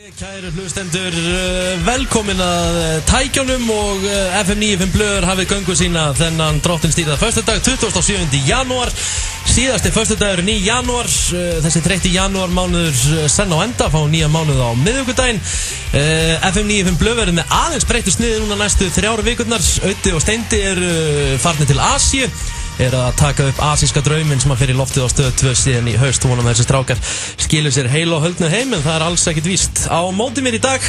Kæru hlustendur, velkomin að tækjónum og FM 95 Blöður hafið göngu sína þennan drottinstýrða föstudag 27. janúar. Síðasti föstudagurinn í janúar, þessi 30. janúar mánuður senn á enda, fá nýja mánuð á miðvikudaginn. FM 95 Blöður verður með aðeins breyttu sniði núna næstu 3 vikurnar. Öddi og Steindi eru farnir til Asíu, að taka upp asíska drauminn sem að fer í loftið á stöð 2 síðan í haust. Vonum að þessi strákar skilur sér heil og höldnu heim, en það er alls ekkert víst. Á móti mér í dag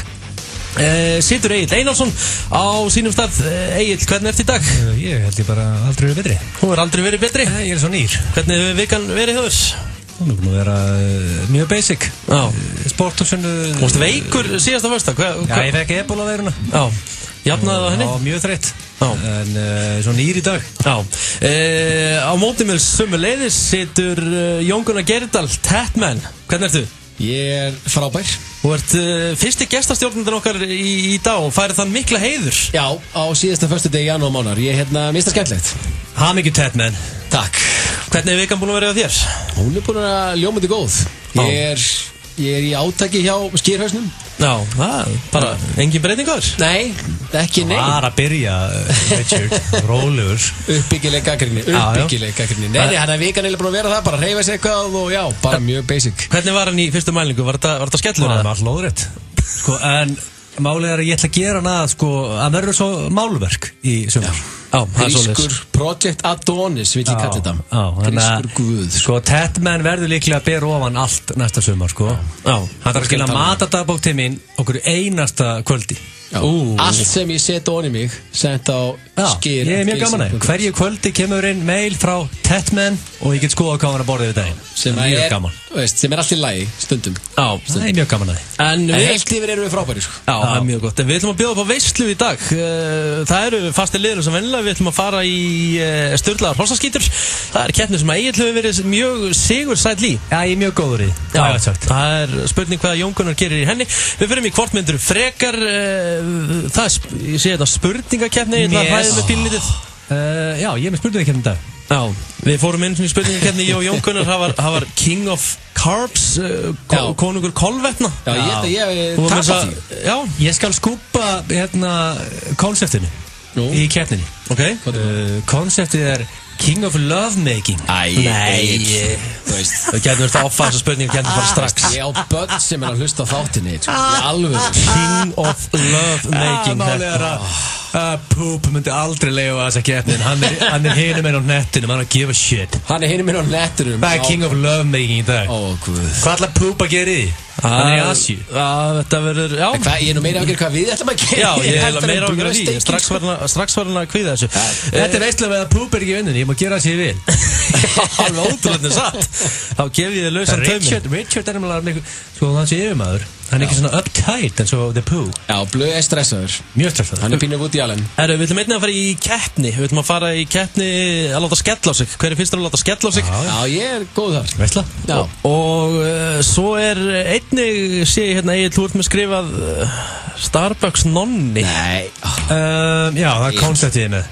situr Egill Einarsson á sínum stað. Egill, hvernig ertu í dag? Ég held ég bara aldrei verið betri. Þú er aldrei verið betri? Nei, ég er svo nýr. Hvernig hefur vikan verið hjá þér? Hún er búin að vera mjög basic. Já. Sporthúsinu. Þú varst veikur síðasta föstudag? Já, ég fekk ebola-veiruna. Já. Jafnaði það henni? Já, mjög þreytt. Já. En svo nýr í dag. Já. Á móti mér sömuleiðis situr Jón Gunnar Geirdal, Tatman. Hvernig ertu? Ég er frábær. Þú ert fyrsti gestastjórnundan okkar í dag og færið þann mikla heiður. Já, á síðasta föstudegi janúar mánar. Ég minnst það skemmtilegt. Hamingju Tatman. Takk. Hvernig er vikan búin að vera á þér? Hún er búin að ljómandi góð. Ég er í átaki hjá skýrhausnum. Já, það er bara engin breyting á þér. Nei, ekki nei. Bara að byrja, Richard, rólegur. Uppbyggileg gagnrýni. Nei, hann er vikan eða búin að vera það, bara hreyfa sig eitthvað og já, bara mjög basic. Hvernig var hann í fyrstu mælingu? Var þetta skellur? Það var alltaf lóðrætt. Sko, en málið er að ég ætla að gera hana að verður svo málverk í sumar. Já, það er svoleiðis. Grískur Project Adonis, vil ég kalla þetta. Grískur guð. Sko, Tatman verður líklega að bera ofan allt næsta sumar, sko. Já. Hann þarf að skila matadagbók til mín okkur einasta kvöldi. Allt sem ég set onni mig sent á skýr. Ég er mjög gaman að hverju kvöldi kemur inn mail frá Tatman og ég get skoða hvað hann er að borða yfir daginn. Sem er allt í lagi stundum. Já, það er mjög gaman að því. En heilt yfir erum við frábæri, sko. Já, það er mjög gott. En við ætlum að bjóða upp á veislu í dag. Það eru fastir liður sem vennilega. Við ætlum að fara í sturlaðar hrossaskítur. Það er keppni sem Egill hefur verið mjög sigursæll í. Já, ég er mjög góður í. Já, það er spurning hvað Jón Gunnar gerir í henni. Við förum í hvort myndur frekar. Ég sé þetta spurningakeppni. Það hræðir með pínlítið. Já, ég er með spurningakeppni í dag. Já, við fórum inn í spurningakeppni. Ég og Jón Gunnar, það var King of Carbs, konungur kolvetna. Já, ég tapar því. Já, ég skal skúpa konseptinu í keppninni. Ok. Konseptið er King of Lovemaking. Nei, þú veist, það getur verið að áfæða þessa spurningu bara strax. Ég á börn sem er að hlusta á þáttinni, í alveg. King of Lovemaking. Málið er að Poop myndi aldrei leiða þessa keppnin. Hann er hinum einn á nettinum, hann er að give a shit. Hann er hinum einn á nettinum. Það er King of Lovemaking í dag. Ó, guð. Hvað ætlar Poop að gera í því? Hann er í Asíu. Þetta verður, já. Ég er nú meira að gera hvað við ætlum að gera. Já, ég er meira að gera því. Strax var hann að kvíða þessu. Þetta er veistlega með að Poop er ekki vinnunni. Ég má gera það sem ég vil. Alveg ótrúlega satt. Þá gef ég þið lausan tauminn. Richard er náttúrulega, sko, hann sé yfirmaður. Hann er ekki svona uptight eins og The Pooh. Já, Blöð er stressaður. Mjög stressaður. Hann er pínu Woody Allen. Við ætlum einnig að fara í keppni. Við ætlum að fara í keppni að láta skella á sig. Hver er fyrstur að láta skella á sig? Já, ég er góð þar. Veistla? Já. Og svo er einnig, sé ég hérna, Egill, þú ert með skrifað Starbucks nonni. Nei. Já, það er konceptið með.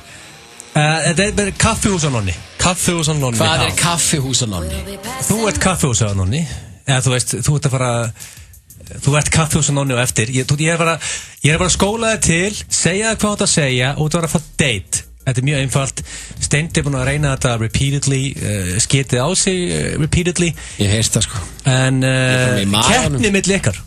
Þetta er kaffihúsanonni. Kaffihúsanonni. Hvað er kaffihúsanonni? Þú ert kaffihúsanonni. Eða þú veist, þú ert að fara... Þú ert kaffihúsanonni og eftir. Ég er bara að skóla þig til, segja það hvað þú átt að segja og þú ert að fá date. Þetta er mjög einfalt. Steindi er búin að reyna þetta repeatedly, skitið á sig repeatedly. Ég heyrst það, sko. En keppni mitt leikar.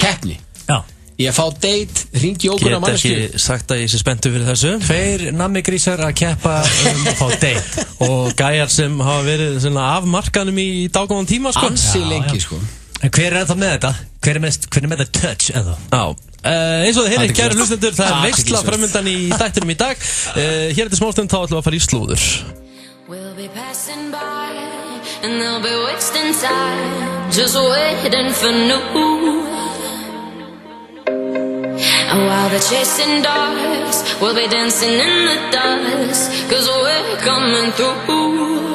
Keppni? Já. Ég fá date, hringi okkur að manneski. Get ekki sagt að ég sé spenntur fyrir þessu. 2 nammigrísar að keppa að fá date. Og gæjar sem hafa verið af markanum í dágóðan tíma, sko. Ansi lengi, sko. En hver er það með þetta? Hver er með það touch eða? Já, eins og það heyrið, kæru hlustendur, það er veisla framundan í þættinum í dag. Hér eftir smástund þá ætlum við að fara í slúður. We'll be passing by and they'll be wasting time just waiting for new. And while they're chasing dogs, we'll be dancing in the dust, 'cause we're coming through.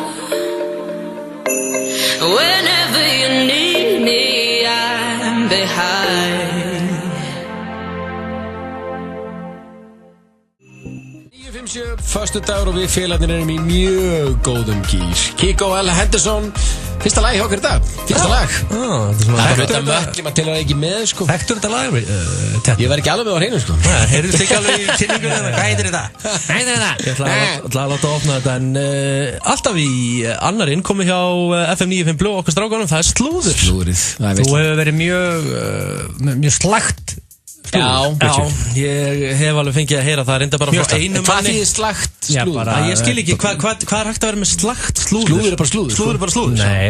Whenever you need me, I'm behind. 957, föstudagur og við félagarnir erum í mjög góðum gír. Kiko L. Henderson Fyrsta lag hjá okkur í dag. Fyrsta lag. Það er þetta mökli, maður til að ekki með, sko. Þekktur þetta lag? Ég var ekki alveg með á hreinu, sko. heyrðist ekki alveg í kynningunni. Hvað heitir þetta? Ég ætla að láta opna þetta, en alltaf í annar innkomi hjá FM 95 Blue okkar strákanum, það er slúður. Slúðrið. Þú hefur verið mjög slagt. Já, ég hef alveg fengið að heyra það reynda bara frá einu manni. Hvað þýðir slagt slúður? Ég skil ekki, hvað er hægt að vera með slagt slúður? Slúður er bara slúður. Slúður er bara slúður. Nei,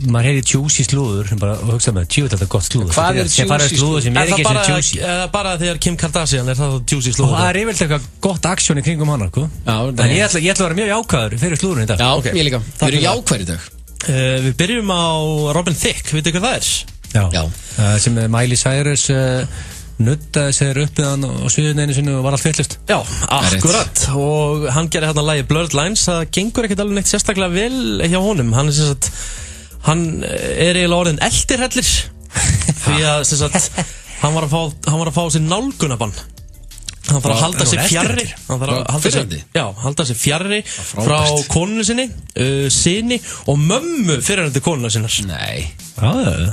maður heyri juicy slúður og hugsa með, þetta er gott slúður. Hvað er juicy slúður? Sem er ekki sem juicy. Bara þegar Kim Kardashian er það juicy slúður. Og það er yfirlega eitthvað gott aksjón í kringum hana, sko. En ég ætla að vera mjög jákvæður fyrir slúðurinn í dag. Já, ég líka. Við erum jákvæðir í dag. Við byrjum á Robin Thicke, veitu hvað það er? Já. Sem Miley Cyrus nuttaði sér upp við hann á sviðinu einu sinni og var allt fyllist. Já, akkurat. Og hann gerði hérna lagi Blurred Lines. Það gengur ekkert alveg neitt sérstaklega vel hjá honum. Hann er hann er eiginlega orðin eldirhellir því að hann var að fá sér nálgunabann. Hann þarf að halda sér fjarri. Hann þarf að halda sér fjarri frá konunni sinni, syni og mömmu fyrirhandi konuna sinnar. Nei.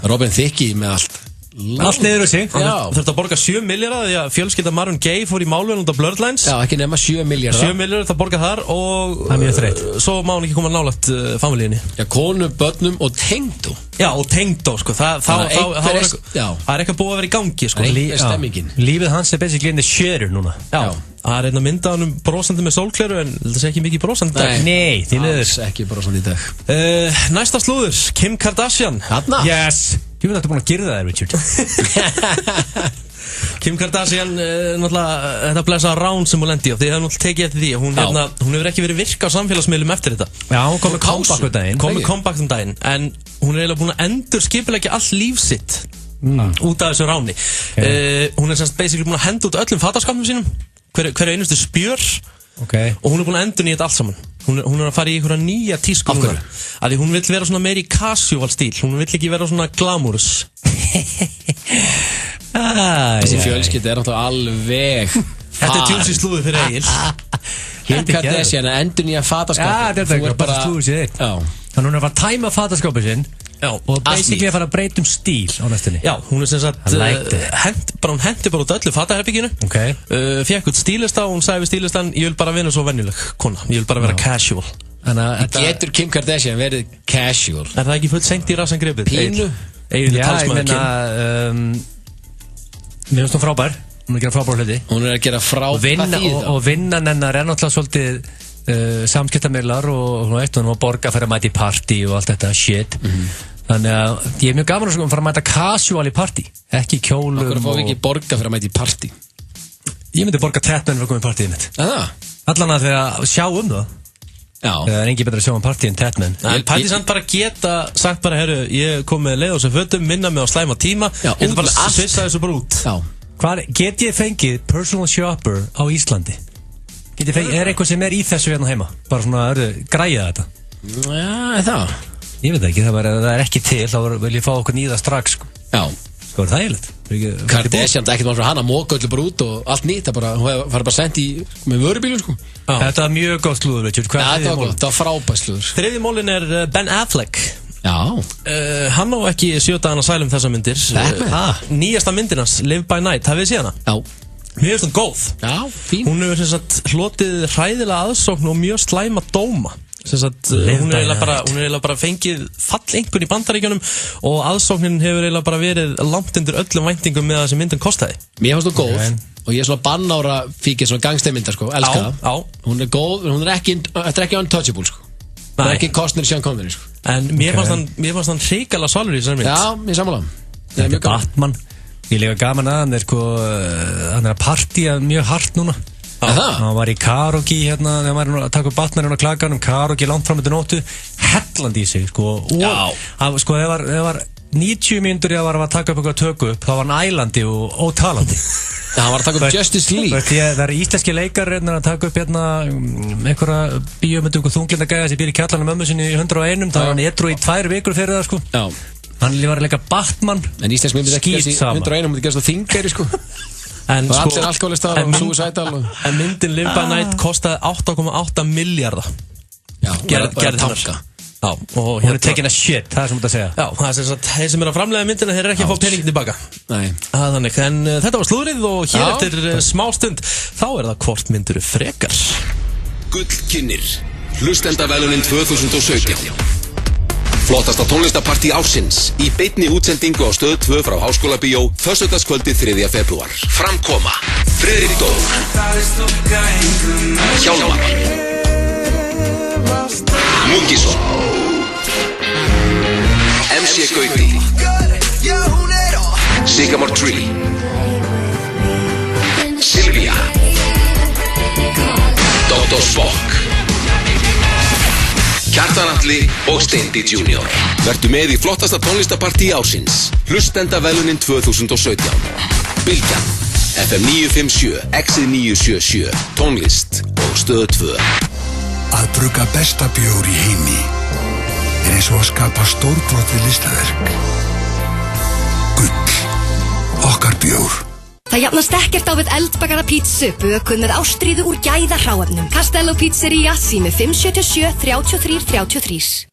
Robin Thicke með allt. Allt niður á sig. Hann þurfti að borga 7 milljarða því að fjölskylda Marvin Gaye fór í málun út af Blurred Lines. Já, ekki nema 7 milljarða. 7 milljarða það borga þar og það er mjög þreytt. Svo má hann ekki koma nálægt familíinni. Já, konu, börnum og tengdó. Já, og tengdó, sko. Það er eitthvað búið að vera í gangi, sko. Það er stemmingin. Lífið hans er basically in the shader núna. Já. Það er einn að mynda hann brosandi með sólkleru en það sé ekki mikið brosandi í dag. Nei, því miður. Alls ekki brosandi í dag. Næsta slúður, Kim Kardashian. Þarna? Yes. Ég veit að þú búin að gera það, Richard. Kim Kardashian, náttúrulega, þetta blessaða rán sem hún lendi á. Þið hefur náttúrulega tekið eftir því. Hún hefur ekki verið virka á samfélagsmiðlum eftir þetta. Já, hún kom með comeback um daginn. Kom með comeback um daginn. En hún er eiginlega búin að endur skipuleggja all líf sitt út af þessu ráni. Hún er semst basically búin að henda út öllum fataskapnum sínum. Hverju einustu spjör. Og hún er búin að endur nýja þetta allt saman. Hún er að fara í einhverja nýja tísku núna. Því hún vill vera svona meiri casual stíl. Hún vill ekki vera svona glamorous. Þessi fjölskylda er náttúrulega alveg Þetta er juicy slúður fyrir Egil. Kim Kardashian að endur nýja fataskapin. Já, þetta er bara slúður sér. Þannig hún er að fara að tæma fataskapin sinn og basically að fara að breyta stíl á næstunni. Já, hún er sem sagt hún hendi bara út öllu fataherbygginu. Fekk út stílista og hún sagði við stílistan ég vil bara vinna svo venjuleg kona. Ég vil bara vera casual. Getur Kim Kardashian verið casual? Er það ekki fullt seint í rassan gripið? Pínu? Já, ég meina mér finnst hún frábær. Hún er að gera frábær hluti. Hún er að gera frábær og vinnan hennar er náttúrulega svolítið samskiptamiðlar og hún var að borga fyrir að mæta í partí og allt þetta shit. Þannig að ég er mjög gaman að fara að mæta casual í partí, ekki kjólum. Okkur fá ekki borga fyrir að mæta í partí? Ég myndi borga Tatman fyrir að koma í partíið mitt. Allan að þegar að sjá það. Já. Það er engin betra að sjá partí en Tatman. Partí samt bara geta sagt bara, herru, ég kom með leið á sem fötum, minna mig á slæma tíma. Ég ætla bara að svissa þessu bara út. Get ég fengið personal shopper á Íslandi? Er eitthvað sem er í þessu hérna heima? Bara svona, græja þetta? Já, það. Ég veit ekki, það er ekki til, þá vil ég fá okkur nýða strax, sko. Já. Sko, er það eiginlegt? Kardashian, ekkert mann frá hana, móka öllu bara út og allt nýtt, hún var bara sendt með vörubílum, sko. Þetta er mjög góð slúður, veit ég. Já, þetta var frábær slúður. Þriðji mólin er Ben Affleck. Já. Hann á ekki 7 dagana sælum þessa myndir. Nýjasta myndinans, Live by Night, hafið þið séð hana? Já. Mér finnst hún góð. Já, fín. Hún hefur sem sagt hlotið hræðilega aðsókn og mjög slæma dóma. Sem sagt, hún er eiginlega bara fengið falleinkunn í Bandaríkjunum og aðsóknin hefur eiginlega bara verið langt undir öllum væntingum með það sem myndin kostaði. Mér finnst hún góð og ég er svona bannára fíkir svona gangsteinmyndar, sko, elska það. Já. Hún er góð, hún er ekki untouchable, sko. Hún er ekki Costner Sean Connery, sko. En mér fannst hann hrikalega svalur í þessari mynd. Já, ég sammála. Þetta er Batman. Ég líka gaman að hann er að partía mjög hart núna. Hann var í karaoke hérna þegar maður er að taka upp Batman á klaganum, karaoke langt fram eftir nóttu, hellandi í sig, sko. Og sko, það var 90 mínútur ég var að taka upp eitthvað töku upp, þá var hann ælandi og ótalandi. Hann var að taka upp Justice League. Það er íslenski leikar að taka upp hérna einhverja bíómyndu og þunglindagæða sem býr í kjallanum mömmu sinni í 101, það var hann edru í 2 vikur fyrir það, sko. Já. Hann var að leika Batman. En íslensk myndi ekki gerast í 101, hún myndi gerast á Þingeyri, sko. En sko, allir alkoholistar og suicidal En myndin Live by Night kostaði 8,8 milljarða. Já, gerði hennar. Já, og Hún taking a shit, það sem þú ert að segja. Já, það sem sagt, þeir sem að framlega myndina, þeir ekki að fá peningin tilbaka. Nei. Þannig, en þetta var slúðrið og hér eftir smástund, þá það hvort myndur frekar. Gullkynnir, hlustendavelunin 2017. Flottasta tónlistapartí ársins í beinni útsendingu á Stöð 2 frá Háskólabíó föstudagskvöldið 3. febrúar. Framkoma Friðrik Dór, Hjálmar, Múkisson, MC Gauti, Sycamore Tree, Silvía, Dr. Spock, Kjartan Atli og Steindi Junior. Vertu með í flottasta tónlistapartí ársins. Hlustendavelunin 2017. Bylgjan, FM 957, Exið 977, tónlist og Stöð 2. Að brugga besta bjór í heimi eins og að skapa stórbrotið listaverk. Gull, okkar bjór. Það jafnast ekkert á við eldbakara pítsu, bökuð með ástríðu úr gæða hráefnum. Castello Pizzeria, sími 577 33 33.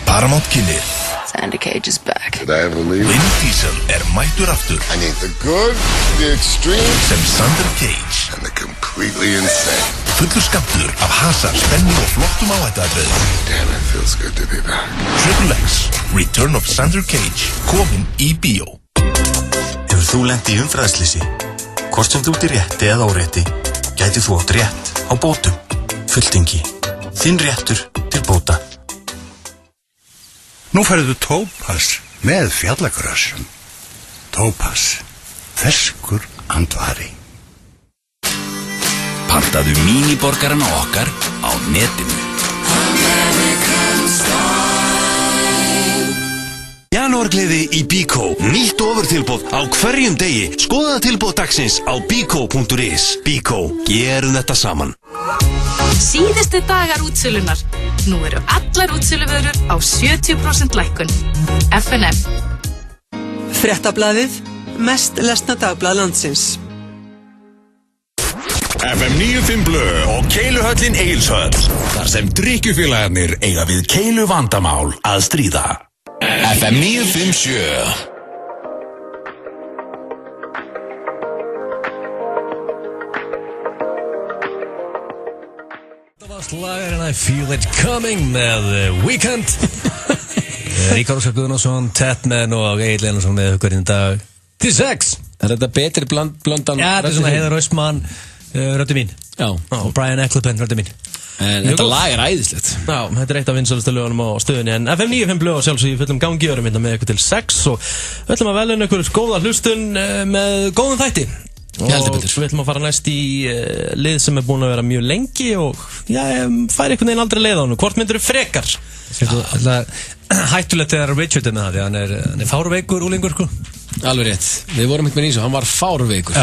Paramount kynir. Sandy Cage is back. Could I ever leave? Vin Diesel mættur aftur. I need the good, the extreme, sem Sander Cage. and the completely insane. Fullur skammtur af hasar, spennu og flottum áhættuatriðum. Damn, it feels good to be back. Triple X, Return of Sander Cage, komin í bíó. Hefur þú lent í umferðarslysi? Hvort sem þú ert í rétti eða órétti, gæti þú átt rétt á bótum. Fulltingi. Þinn réttur til bóta. Nú færðu Topaz með fjallagrössum. Topaz, ferskur andvari. Pantaðu míniborgarana okkar á netinu. Janúargleði í Bíkó. Nýtt ofurtilboð á hverjum degi. Skoðaðu tilboð dagsins á bíkó.is. Bíkó, gerum þetta saman. Síðustu dagar útsölunar. Nú eru allar útsöluvörur á 70% lækkun. FNF. Fréttablaðið, mest lesna dagblað landsins. FM 95 Blöð og Keiluhöllin Egilshöll. Þar sem drykkjufélagarnir eiga við keilu vandamál að stríða. FM 957. Slagarinn I Feel It Coming með Weekend. Ríkar Óskar Guðnason, Tatman og Egil Einarsson með ykkur í dag til 6. Þetta betri blöndan? Já, þetta svona Heiðar Austmann, röddu mín. Já. Og Brian Eccleben, röddu mín. En þetta lag æðislegt. Já, þetta eitt af vinsælustu lögunum á stöðunni. En FM 95 Blöð og sjálfsög í fullum gangi örum með ykkur til 6 og við ætlum að velja ykkur góða hlustun með góðum þætti. Og við ætlum að fara næst í lið sem búin að vera mjög lengi og fær einhvern veginn aldrei leið á hann. Hvort myndur frekar? Hættulegt þegar Richard með það, því hann fárveikur úlingur, sko. Alveg rétt, við vorum ekki með eins og hann var fárveikur.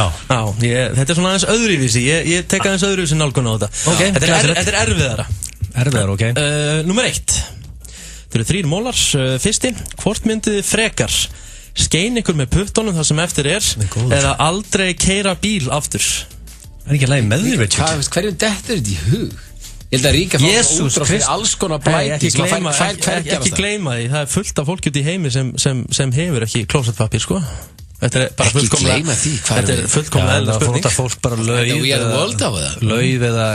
Þetta er svona aðeins öðruvísi. Ég tek aðeins öðruvísi nálgun á þetta. Þetta er erfiðara. Erfiðara, ok. Númer 1. Þetta eru 3 mólar. Fyrsti, hvort myndið frekar? Skein ykkur með puttunum það sem eftir er eða aldrei keyra bíl aftur? Það er ekki að lægi með því, Richard. Hverjum dettur þetta í hug? Ég held að ríka fólk útrá fyrir alls konar blæti sem að fær hvergerast það. Ekki gleyma því, það er fullt af fólk út í heimi sem hefur ekki klósettpapír, sko. Þetta er bara fullkomlega. Þetta er fullkomlega eðlileg spurning. Það fólk bara lauf eða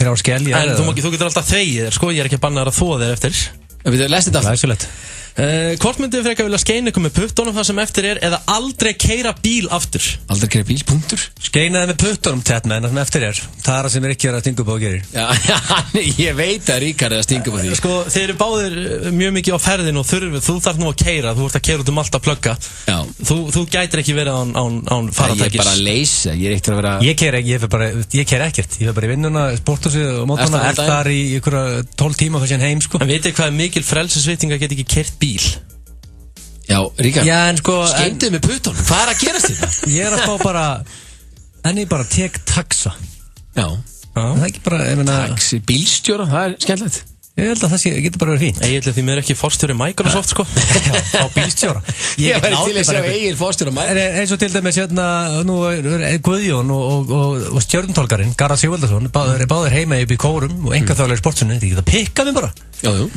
3 skelja. En þú getur alltaf þegið þér, sko. Ég er ekki að banna þér að þóa þér eftir. Við lesum þetta aftur. Læsilegt. Hvort myndið þið frekar vilja skeina ykkur með puttunum það sem eftir er eða aldrei keyra bíl aftur? Aldrei keyra bíl, punktur? Skeinaði með puttunum Tatman það sem eftir er. Það er það sem ekki að stinga upp á að gerir. Já, ég veit að Ríkard er að stinga upp á því. Sko, þeir eru báðir mjög mikið á ferðinu og þú þarf nú að keyra, þú ert að keyra út allt að plugga. Já. Þú gætir ekki verið án faratækis. Ég er bara að leysa, ég er ekkert að vera... Ég keyra ekkert. Ég fer bara í vinnuna, sporthúsið og mótana, þar í einhverja 12 tíma fyrir heim, sko. En vitið hvað mikil frelsisvitting að geta ekki keyrt bíl? Já, Ríkard, sko, skemmtið með puttunum, hvað er að gerast þetta? Ég er að fá bara, en ég bara tek taxa. Já. Það er ekki bara, ég meina... Taxi, bílstjóra, það er skemmtilegt. Ég held að það getur bara verið fínt. Egil því mér ekki forstjóri Microsoft sko. Á bílstjóra. Ég væri til að sjá Egil forstjóri Microsoft. Eins og til dæmis nú Guðjón og stjörntólkarinn Garðar Sigvaldason báðir heima upp í kórum og einkaþjóðlega í sportsunni. Þið geta pikkað mig bara. Jú.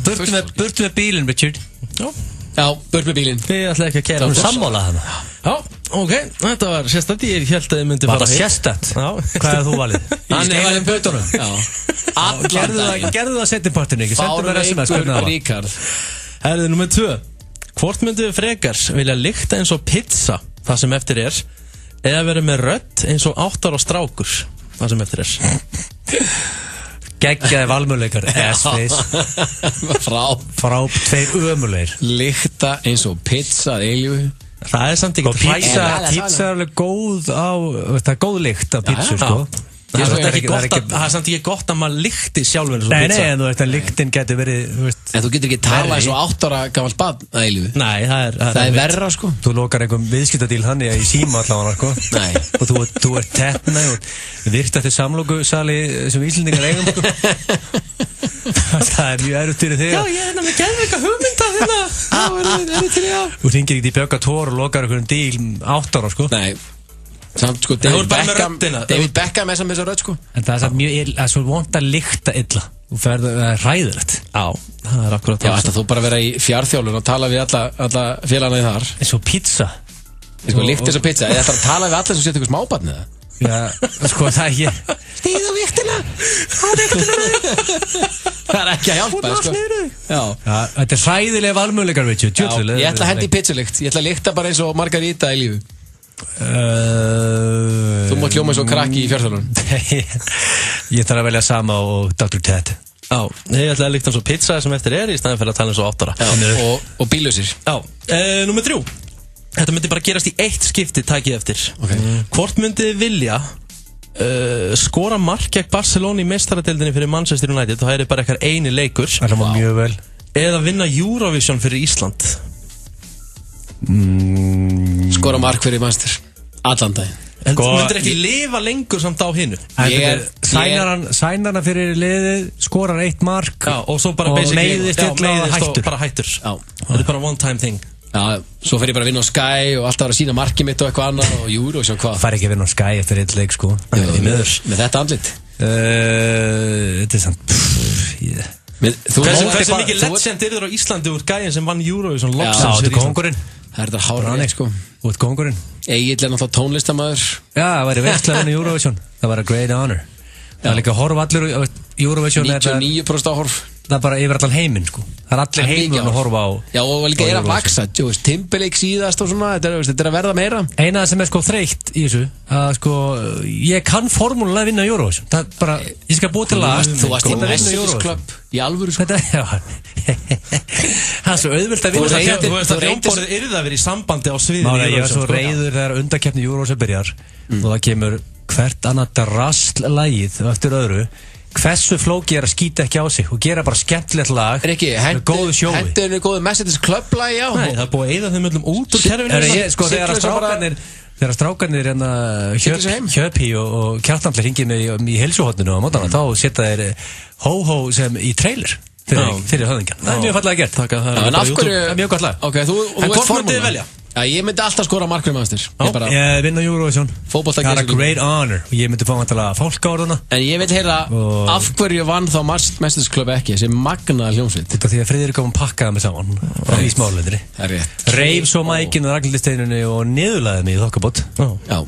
Burtu með bílinn, Richard. Já, burt með bílinn. Þið ætla ekki að keyra. Þú erum sammálað hana. Já, ok, þetta var sérstætt. Ég held að þið myndi fara hitt. Var það sérstætt? Já. Hvað hefði þú valið? Hann er valið bötunum. Já. Gerðu það setjumpartinu, ekki? Sendu mér SMS, hvernig það var. Ríkard. Herðið nummer 2. Hvort myndu frekar vilja lykta eins og pizza, það sem eftir er, eða vera með rödd eins og 8 ára strákur, það sem eftir er? Geggjaði valmöðleikar, S-face. Frá 2 ömulegir. Lykta eins og pizza, eilífu. Það samt ekki pizza er alveg góð á, það er góð lykt af pizza, sko. Það er samt ekki gott að maður lykti sjálfur eins og pizza. Nei, en þú veist að lyktin getur verið, en þú getur ekki talað eins og 8 ára gamalt barn að eilífu. Nei, það er verra, sko. Þú lokar einhverjum viðskiptadíl þannig að í síma allavega, sko. Nei. Og þú ert tettna og virkt eftir samlokusali sem Íslendingar eigum, sko. Það er mjög erfitt fyrir þig. Já, ég er með geðveika hugmynda hérna. Þú hringir ekki í Björga Tór og lokar einhverjum díl 8 ára, sko. Nei. Samt sko, David Beckham er samt með þessa rödd, sko. En það er mjög svo vont að lykta illa. Það er hræðilegt. Já, það er akkurat það. Já, ætla þú bara að vera í fjárþjálfun og tala við alla félagana í þar. Eins og pizza. Sko, lykt eins og pizza. Eða ætla að tala við alla sem setja ykkur smábarn eða? Já, sko, það er ekki... Stíð á viktina! Það er ekki að hjálpa, sko. Já. Þetta er hræðilega valmöðleikar, veit ég. Ég ætla að hendi í pizzalykt. Ég ætla að lykta bara eins og Margarita í lífu. Þú mátt hljóma eins og krakki í fjárþjálfun. Ég þarf að velja sama og Dr. Ted. Já, ég ætla að lykta eins og pizza sem eftir er í staðin fyrir að tala eins og 8 ára. Og bílausir. Já, nummer 3. Þetta myndi bara gerast í 1 skipti takið eftir. Hvort myndið vilja skora mark gegn Barcelona í meistaradeildinni fyrir Manchester United, það er bara eitthvað eini leikur. Það var mjög vel. Eða vinna Eurovision fyrir Ísland. Skora mark fyrir Manchester allan dag. En þú myndir ekki lifa lengur samt á hinnu. Sænar hann fyrir liðið, skorar 1 mark. Já, og svo bara meiðist og bara hættur. Það er bara one time thing. Já, svo fer ég bara að vinna á Sky og alltaf að sína markið mitt og eitthvað annað og júru og svo hvað. Það fær ekki að vinna á Sky eftir 1 leik, sko. Með þetta andlit. Þetta er samt... Hversu mikið legend er þér á Íslandi úr gæin sem vann Eurovision loksins? Já, þetta er kongurinn. Það er þetta hárið, sko. Þú ert kongurinn. Egil er náttúrulega tónlistamæður. Já, það væri veistlega að vinna Eurovision. Það var a great honor. Það er líka að horfa allir Eurovision. 99% áhorf. Það er bara yfir allan heiminn, sko. Það er allir heiminn að horfa á. Já, og líka er að vaksa. Timberlake síðast og svona. Þetta er að verða meira. Eina sem er sko þreytt í þessu, að sko, ég kann formúlulega að vinna Eurovision. Það er bara, ég skal búið til lag. Þú varst í Message Club í alvöru, sko. Það er svo auðvilt að vinna. Þú veist að hljómborðið yrði að vera í sambandi á sviðinu Eurovision. Ég var svo reiður þegar undankeppni Eurovision byrjar og það kemur hvert annað drastlagið eftir öðru. Hversu flóki er að skýta ekki á sig og gera bara skemmtilegt lag með góðu sjói. Hendur henni góðu Messages Club lagi á? Nei, það er búið að eyða þeim öllum út úr kerfinu. Sko, þegar strákarnir Hjöpi og Kjartanli hringið mig í heilsuhotninu á mótana, þá setja þeir Ho-Ho sem í trailer fyrir höfðingjan. Það er mjög fallega gert. En af hverju... Það er mjög gott lag. Ok, þú ert formúla. Já, ég myndi alltaf skora mark fyrir Manchester. Ég vinna Eurovision. Það er a great honor. Ég myndi fá að tala fólkáðurna. En ég vil heyra af hverju vann þá Masters Club ekki, þessi magna hljómsveit. Þetta því að Friðrik kom að pakkaða mig saman í smálendri. Það er rétt. Reif svo mækinn og raglisteinunni og niðurlaði mig í þokkabót. Já.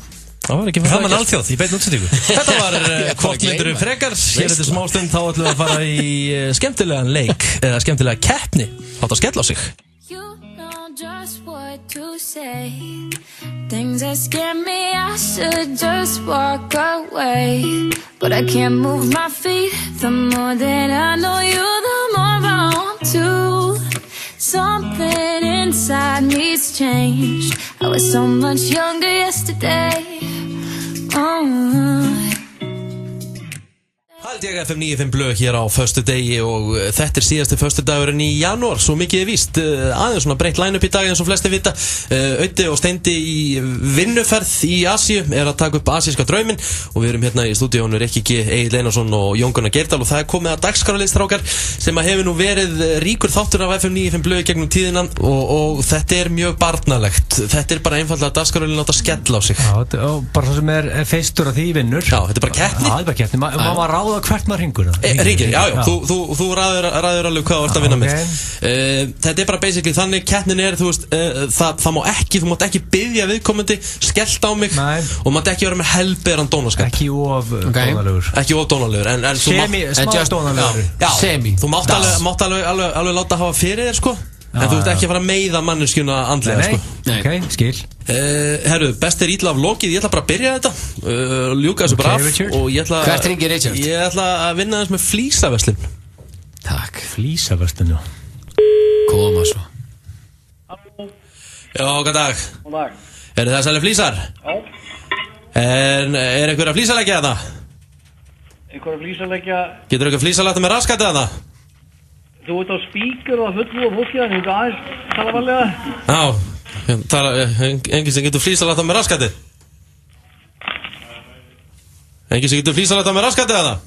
Það var alþjóð, ég beit nútsendíku. Þetta var hvort myndur frekar. Hér eftir smástund þá ætlum við að fara í skemmtilegan leik eða skemmtilega keppni. Láta skella á sig. Just what to say. Things that scare me, I should just walk away. But I can't move my feet. The more that I know you, the more I want to. Something inside me's changed. I was so much younger yesterday. held ég FM 95 blöð hér á föstudegi og þetta síðasti föstudagurinn í janúar, svo mikið víst, aðeins svona breytt line-up í dag eins og flesti vita. Öddi og Steindi í vinnuferð í Asíu að taka upp asíska drauminn og við erum hérna í stúdíónu Rikki G, Egill Einarsson og Jón Gunnar Geirdal og það komið að dagskráralistrákar sem hefur nú verið ríkur þáttur af FM 95 blöð gegnum tíðina og þetta mjög barnalegt. Þetta bara einfaldlega að dagskráralinn átt að skella á sig. Já, og bara það sem feistur að því vinnur. Já, þetta bara keppni. Já, þetta bara keppni. Má maður ráða hvert maður hringur? Hringir, já. Þú ræður alveg hvað þú ert að vinna með. Þetta bara basically þannig, keppnin þú veist, þú mátt ekki biðja viðkomandi skellt á mig og mátt ekki vera með helberan dónaskap. Ekki of dónalegur. Smá dónalegur. Já, þú mátt alveg láta hafa fyrir þér, sko. En þú ert ekki að fara að meiða manneskjuna andlega, sko. Ok, skil. Herru, best illa af lokið, ég ætla bara að byrja þetta, ljúka þessu bara af og ég ætla Hvert hringir Richard? Ég ætla að vinna þess með flísaverslun. Takk. Flísaverslun, já. Koma svo. Já, góð dag. Góð dag. Eru það að selja flísar? Já. Einhver að flísalegja það? Einhver að flísalegja... Getur einhver flísalegja með raskatið það? Þú ert á spíkur og fullu og fólki þannig að aðeins tala varlega. Já, enginn sem getur flísalegja með raskatið? Enginn sem getur flísalegja með raskatið það?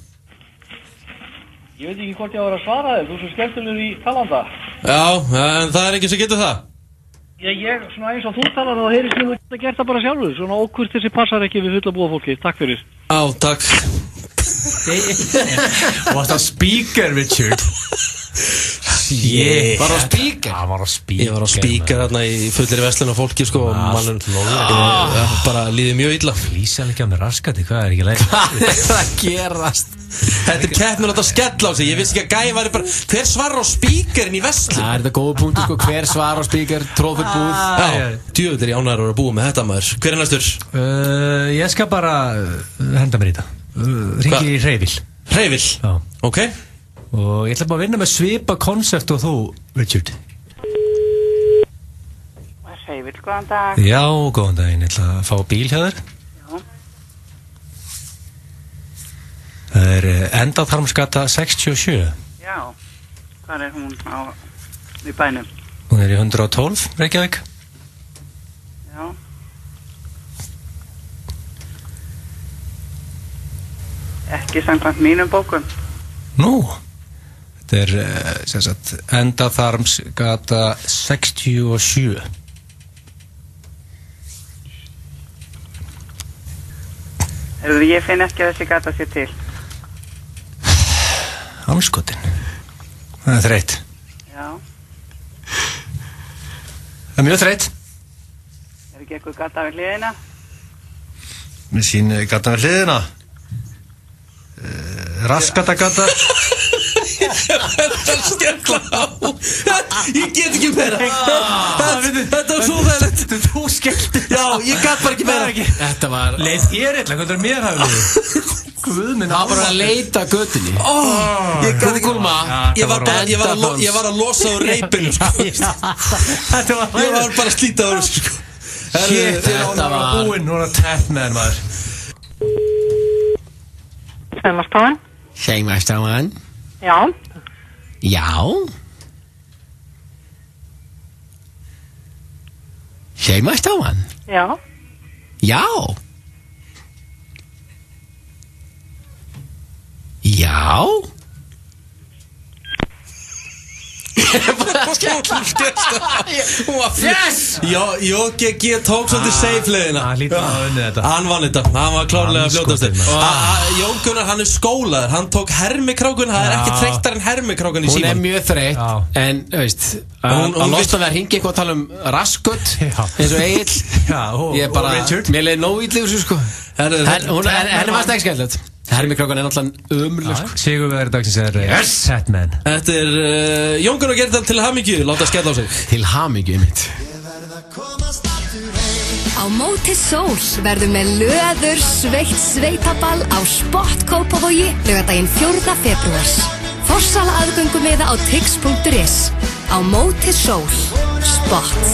Ég veit ekki hvort ég á að vera að svara þér, þú er svo skemmtilegur í talanda. Já, en það enginn sem getur það? Ég, svona eins og þú talar og heyrist mér þú geta gert það bara sjálfur, svona ókvurt þessi passar ekki við fulla búa fólki, takk fyrir. Já, takk. Varst það speaker, Richard? Var á speaker? Já, var á speaker. Ég var á speaker hérna í fullir verslun og fólki, sko, og mannum bara líði mjög illa. Flísalegja með raskati, hvað ekki leið? Hvað að gerast? Þetta keppnir að skella á sig, ég vissi ekki að gæði væri bara, hver svarar á speakerin í verslun? Það þetta góða punktur, sko, hver svarar á speaker, tróðfull búð. Já, djöfull ég ánægður að búa með þetta, maður. Hver næstur? Ég skal bara henda mér í þetta. Ringi í Hreyvill. Hreyvill? Já. Ok. Og ég ætla bara að vinna með svipa koncept og þú, Richard. Hreyvill, góðan dag. Já, góðan daginn. Ég ætla að fá bíl hjá þér. Já. Það Endaþarmsgata 67. Já. Hvað hún í bænum? Hún í 112, Reykjavík. Já. Ekki samkvæmt mínum bókum. Nú, þetta sem sagt Endaþarmsgata 67. Ég finn ekki að þessi gata sé til. Amskotin. Það þreytt. Já. Það mjög þreytt. Ekki eitthvað gata við hliðina? Mér sín gata við hliðina. Raskatagata. Þetta skella á. Ég get ekki meira. Þetta var svo þægilegt. Þú skellti. Já, ég gat bara ekki meira. Þetta var... Leið þér eitthvað, hvað er mér hafið? Guðminn. Það var bara að leita göttinni. Ég gat ekki... Ég var að losa úr reipinu, sko. Ég var bara að slíta úr, sko. Shit, þetta var búinn, hún var tætt með henn, maður. Sæmastáin? Sæmastáin? Já. Já? Sæmastáin? Já. Já? Já? Yes! G tók svolítið safe-leiðina. Hann lítið að unni þetta. Hann vann þetta, hann var klárlega fljótastur. Jón Gunnar, hann skólaður, hann tók hermikrákun, það ekki þreyttar en hermikrákun í síman. Hún mjög þreytt, en, veist, að losta við að ringa eitthvað að tala um raskut, eins og Egill. Ég bara, mér leiði nóg ítli úr þessu, sko. Henni varst ekki skemmtilegt. Hermikrákan náttúrulega ömurleg, sko. Sigurvegari dagsins Setman. Þetta Jón Gunnar Geirdal til hamingju, láta skella á sig. Til hamingju, einmitt. Á móti sól verður með löður sveitt sveitaball á Spott Kópavogi laugardaginn 4. febrúar. Forsala aðgöngumiða á tix.is. Á móti sól. Spott.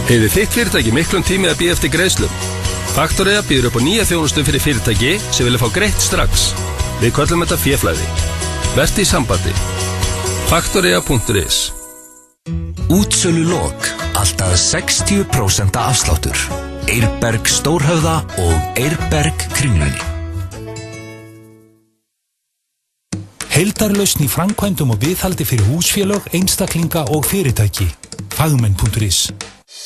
Hefði þitt fyrirtæki miklum tími að bíða eftir greiðslum? Faktoría býður upp á nýja þjónustu fyrir fyrirtæki sem vilja fá greitt strax. Við köllum þetta féflæði. Vertu í sambandi. Faktoría.is. Útsölu lok. Alltaf 60% afsláttur. Eirberg Stórhöfða og Eirberg Kringlunni. Heildarlausn í framkvæmdum og viðhaldi fyrir húsfélög, einstaklinga og fyrirtæki. Fagmenn.is.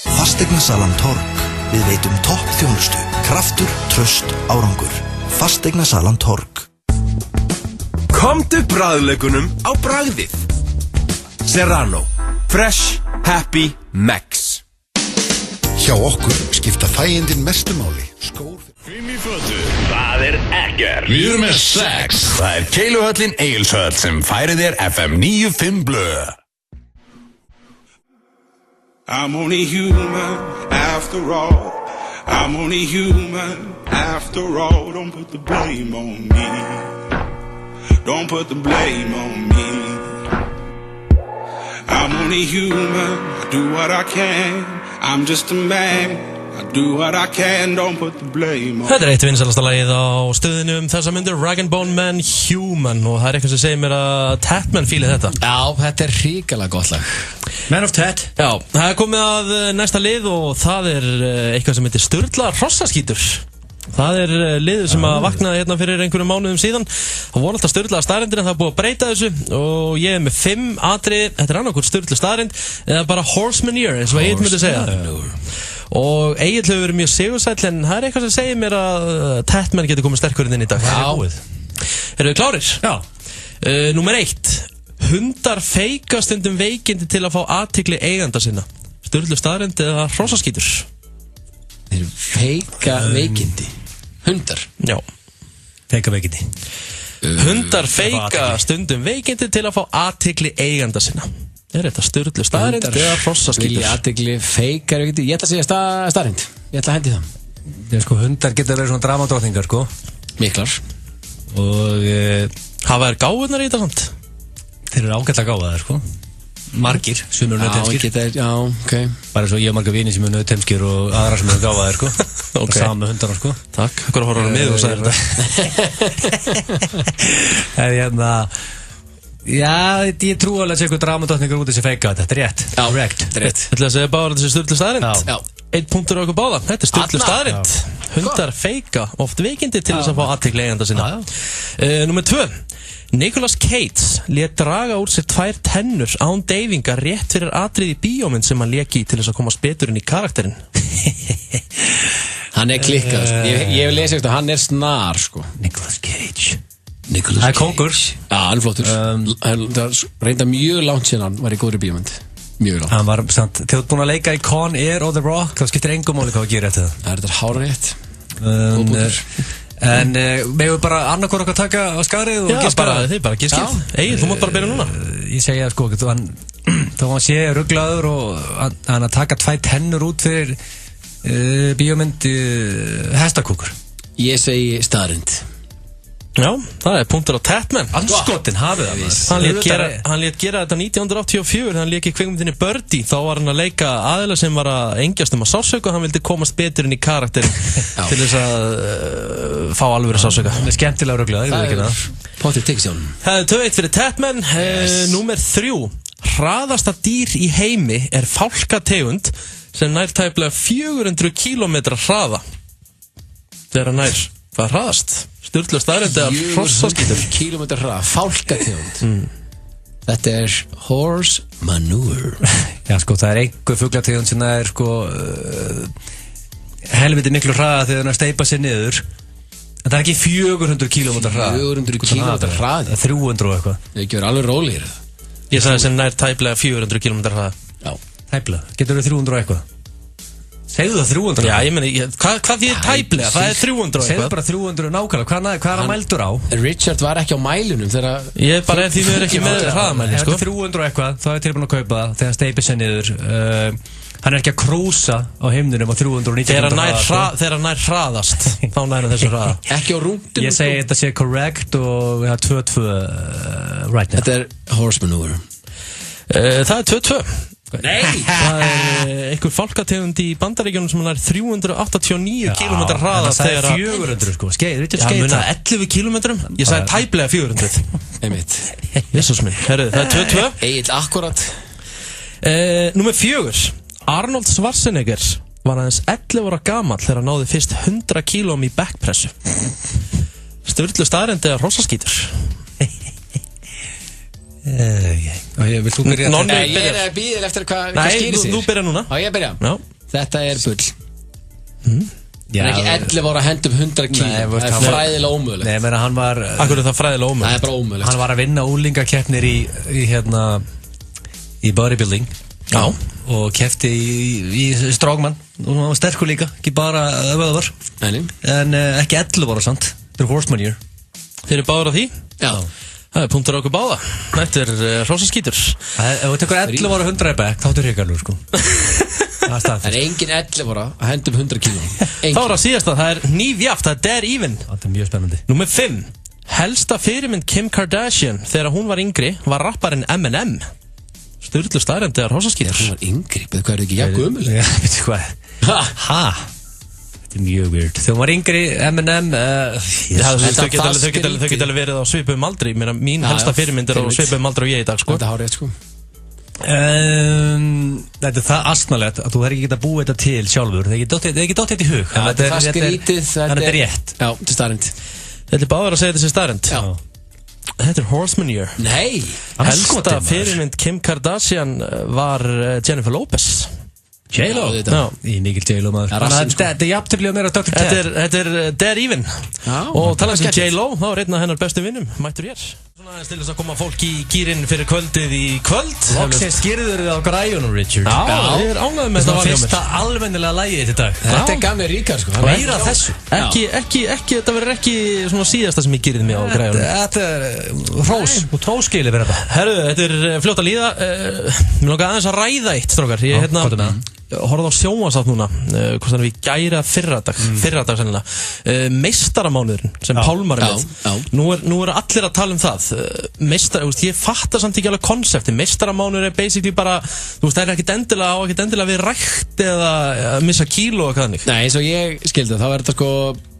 Fasteignasalan Torg. Við veitum topp þjónustu, kraftur, traust, árangur. Fasteignasalan Torg. Komdu bragðleikunum á bragðið. Serrano. Fresh, happy, Max. Hjá okkur skipta þægindin mestu máli. Skór. Fimm í fötu, það ekkert. Við erum með 6. Það Keiluhöllin Egilshöll sem færir þér FM 95 blöð. I'm only human after all. I'm only human after all. Don't put the blame on me. Don't put the blame on me. I'm only human, I do what I can. I'm just a man, I do what I can. Don't put the blame on me. Þetta eitt vinsælasta lagið á stöðinu þessa myndir, Rag & Bone Man Human, og það eitthvað sem segir mér að Tatman fíli þetta. Já, þetta ríkalega gott lag. Man of Tat. Já, það komið að næsta lið og það eitthvað sem heitir Sturla Hrossaskítur. Það liður sem að vaknaði hérna fyrir einhverjum mánuðum síðan. Það voru alltaf sturlaða staðreyndir en það búið að breyta þessu og ég með 5 atriði. Þetta annarkvort sturla staðreind eða bara horsemanure eins og Egill myndi segja. Og Egill hefur verið mjög sigursæll en það eitthvað sem segir mér að Tatman getur komið sterkur inn í dag. Erum við klárir? Já. Númer 1. Hundar feika stundum veikindi til að fá athygli eiganda sinna. Sturla staðreind eða hrossaskítur? Þeir feika veikindi. Hundar. Já. Feika veikindi. Hundar feika stundum veikindi til að fá athygli eiganda sinna. Þetta sturlu staðreind eða hrossaskítur? Vilja athygli feika veikindi. Ég ætla að segja staðreind. Ég ætla að hendi það. Sko, hundar geta verið svona dramadrottningar, sko. Miklar. Og hafa þær gáðunar í þetta samt? Þeir eru ágætlega gáðaðir, sko. Margir, sumir nautheimskir. Já, ok. Bara svo ég og marga vini sem eru nautheimskir og aðra sem eru gáfaðir, sko. Ok. Saman með hundana, sko. Takk, hvað horfður á mig og sagðir þetta? En hérna, já, ég trú alveg að sé eitthvað dramadrottningur úti sem feika þetta. Þetta rétt. Já, correct. Þetta rétt. Þetta að segja bara þessi sturlu staðreind? Já. 1 punktur á okkur báða. Þetta sturlu staðreind. Hundar feika oft veikindi til þess að fá athygli eiganda sinna. Númer 2. Nicolas Cage lét draga úr sér 2 tennur án deyfinga rétt fyrir atriði bíómynd sem hann lék í til þess að komast betur inn í karakterinn. Hann klikkað, sko. Ég hef lesið eftir, hann snar, sko. Nicolas Cage. Nicolas Cage. Kongur. Já, hann flottur. Það reynda mjög langt síðan hann var í góðri bíómynd. Mjög langt. Hann var, samt, þegar þú ert búin að leika í Con Air og The Rock, þá skiptir engum máli hvað að gera eftir það. Það þetta hárrétt. Góðbútur. En megum við bara annarkor okkar taka á skarið og giska? Já, þið bara giskið. Egil, þú mátt bara byrja núna. Ég segja, sko, þá hann sé rugglaður og hann að taka 2 tennur út fyrir bíómynd hestakúkur. Ég segi staðreind. Já, það punktur á Tatman. Anskotin hafið það. Hann lét gera þetta 1984, hann lék í kvikmyndinni Birdie. Þá var hann að leika aðila sem var að engjast að sásauka og hann vildi komast betur inn í karakterinn til þess að fá alvöru sásauka. Það skemmtilega rugglaður, ég veit ekki það. Pottir tekstjón. Það 2-1 fyrir Tatman. Númer 3. Hraðasta dýr í heimi fálkategund sem nær tæplega 400 km hraða. Þegar hann nær hvað hraðast? Sturlu staðreind eða hrossaskítur? 400 km hraða, fálkategund. Þetta horse manure. Já, sko, það einhver fuglategund sem sko helviti miklu hraða þegar hann steypa sér niður. En það ekki 400 km hraða. 400 km hraði? 300 og eitthvað. Það ekki verið alveg rólegir. Ég sagði sem nær tæplega 400 km hraða. Já. Tæplega? Getur við 300 og eitthvað? Segðu það 300? Já, ég meni, hvað þýðir tæplega? Það 300 eitthvað. Segðu bara 300 nákvæmlega. Hvað hann mældur á? Richard var ekki á mælunum þegar... Ég bara því við erum ekki með hraðamæli, sko. Ef það 300 eitthvað, þá tilbúin að kaupa það þegar hann steipir sér niður. Hann ekki að krúsa á himninum á 390 þegar hann nær hraðast. Þá nær þessu hraða. Ekki á rúndum. Ég segi þetta sé correct og við hafa 2-2 right now. Þetta horse manure. Það 2-2. Nei! Það einhver fálkategund í Bandaríkjunum sem er 389 km hraða þegar 400 sko, skeið. Já, muna 11 km. Ég sagði tæplega 400. Einmitt. Jesus minn. Herru, það er 2-2. Egill akkurat. Númer 4. Arnold Schwarzenegger var aðeins 11 ára gamall þegar hann náði fyrst 100 kílóum í backpressu. Sturlu staðreynd eða hrossaskítur? Vilt þú byrja? Ég er að býða eftir hvað skýrir sig. Nei, þú byrja núna. Já, ég byrja. Já. Þetta er bull. Það er ekki 11 ára að henda 100 kíló. Það er fræðilega ómögulegt. Nei, menn að hann var... Akkur er það fræðilega ómögulegt? Það er bara ómögulegt. Hann var að vinna úlingakeppnir í bodybuilding. Já. Og keppti í strongman. Og hann var sterkur líka, ekki bara vöðvar. Nei. En ekki 11 ára samt. Þetta er horseman year. Þeir eru báður á því? Já. Það er punktur á okkur báða. Þetta er hrossaskítur. Ef þú tekur 11 ára 100 back, þá ertu hrikalur sko. Það er engin 11 ára að henda 100 kíló. Þá er það síðast að það er nýfjaft, það er dead even. Það er mjög spennandi. Númer 5. Helsta fyrirmynd Kim Kardashian þegar hún var yngri var rapparinn Eminem. Sturlu staðreynd eða hrossaskítur? Þegar hún var yngri, betur hvað er ekki jafn gömul? Já, veitu hvað? Ha? Þetta er mjög weird. Þegar hún var yngri, Eminem... Þau geta alveg verið á svipum aldri. Mín helsta fyrirmynd er á svipum aldri og ég í dag, sko. Þetta er hárið, sko. Þetta er það asnalegt að þú er ekki getað búið þetta til sjálfur. Það er ekki dótt þetta í hug. Þetta er það skrítið. Þannig þetta er rétt. Já, þetta er staðreynd. Þetta er báður að segja þessi staðreynd. Já. Þetta er horseman year. Nei. Helsta fyrirmynd Kim Kardashian var Jennifer Lopez. J-Lo? Já. Í mikil J-Lo maður. Þetta er jafntöfli og meira Dr. Ted. Þetta er dead even. Og talað um J-Lo, þá er einn af hennar bestu vinnum, mættur hér. Svona til þess að koma fólk í gýrin fyrir kvöldið í kvöld. Loksins skýrður þið á græjunum, Richard. Já, ég er ánægður með þetta var hjá mér. Fyrsta almennilega lagið þetta dag. Þetta er gamli ríkar, sko. Meira þessu. Þetta verður ekki svona síðasta sem ég gýrði mig á græjunum. Þetta er hrós og tóskili verður þetta. Herru, þetta er fljótt að líða. Mér langar aðeins að ræða eitt, strákar. Ég horfði á sjónvarsátt núna, hvort þannig við gæra fyrradag sennilega, meistaramánuðurinn sem Pálmar er með. Nú eru allir að tala um það. Ég fattar samt ekki alveg konsepti. Meistaramánuður er basically bara, það er ekkert endilega við rækt eða að missa kíló og hvað þannig. Nei, eins og ég skildi þá er þetta sko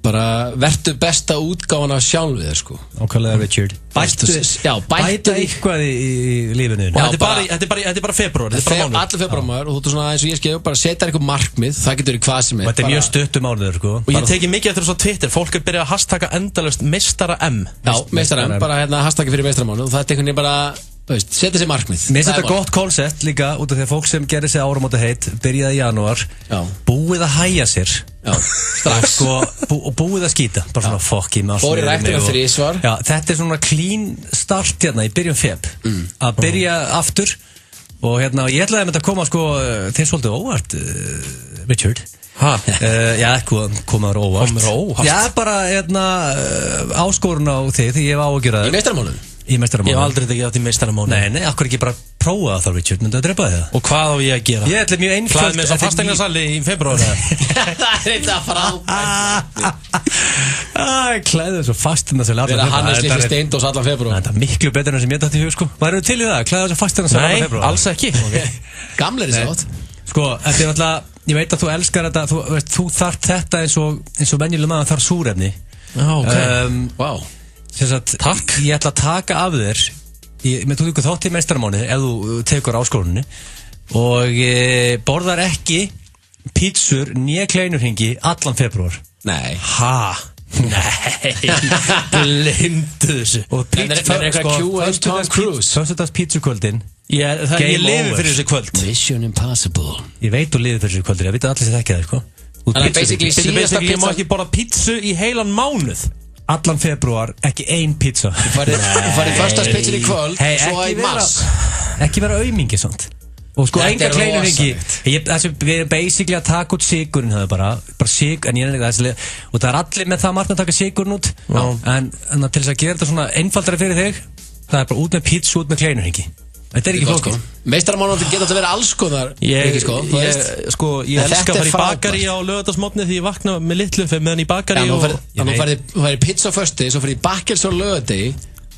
bara vertu besta útgáfan af sjálfið sko. Ákvæmlega Richard. Bæta eitthvað í lífinu. Þetta er bara febrúar. Allir febrúar og þú ert svona eins og ég skilji bara setja eitthvað markmið, það getur verið hvað sem er. Og þetta er mjög stuttum mánuður sko. Og ég teki mikið eftir þessu á Twitter, fólk er byrjað að hashtagga endalaust meistara M. Já, meistara M, bara hashtagga fyrir meistaramánuð og það er einhvern veginn bara setja sér markmið. Mér finnst þetta gott koncept líka út af því að fólk sem gerir sér áramóta heit byrjaði í janúar, búið að hæja sér strax og búið að skýta, bara svona fokki fór í ræktina þrísvar. Þetta er svona clean start hérna í byrjun feb að byrja aftur og hérna ég ætlaði að þetta koma sko til svolítið óvart Richard. Já, komaður óvart. Já, bara hérna áskorun á þig því ég hef áhugjur að í meistaramánuð. Ég hef aldrei tekið átt í meistaramánuð. Nei, akkur ekki bara prófa það þá, Richard, myndi að drepa þig það. Og hvað á ég að gera? Ég ætla mjög einföld. Hlaðið með þess að fasteignarsali í februar. Það er eitthvað frábært. Klæðið svo fasteignarsali allan februar. Hannes litli Steindós allan februar. Þetta er miklu betur enn sem ég dætti í hug, sko. Væru til í það, klæðið svo fasteignarsali allan februar? Nei, alls ekki. Gamleiri sátt. Sko, þetta er alltaf, ég veit að þú elskar þetta, þú þarft þetta eins og venjuleg maður þarf súrefni. Wow. Takk. Ég ætla að taka af þér þú tekur þátt í meistaramánuði ef þú tekur áskorunni og borðar ekki pítsur nýja kleinurhingi allan februar. Nei. Nei. Gleymdu þessu. Og Tom Cruise föstudags pítsukvöldin. Ég lifi fyrir þessi kvöld. Mission Impossible. Ég veit þú lifi fyrir þessi kvöld. Ég veit að allir sem þekkja það sko. Þannig að basically síðasta pizza. Ég má ekki borða pítsu í heilan mánuð. Allan februar, ekki ein pizza. Þú farið föstaspitsin í kvöld, svo í mars. Ekki vera aumingi svona. Og sko enga kleinurhingi. Við erum basically að taka út sigurinn það bara sigur, en ég er ekki það. Og það er allir með það margt að taka sigurinn út. En til þess að gera þetta svona einfaldari fyrir þig, það er bara út með pizza, út með kleinurhingi. Þetta er ekki flókið. Meistaramánuðin geta alltaf verið alls konar. Ég elska að fara í bakari á laugardagsmorgni því ég vakna með litlu fyrir meðan í bakari. Þú færði pizza á föstu, svo fyrir í bakkels á laugardegi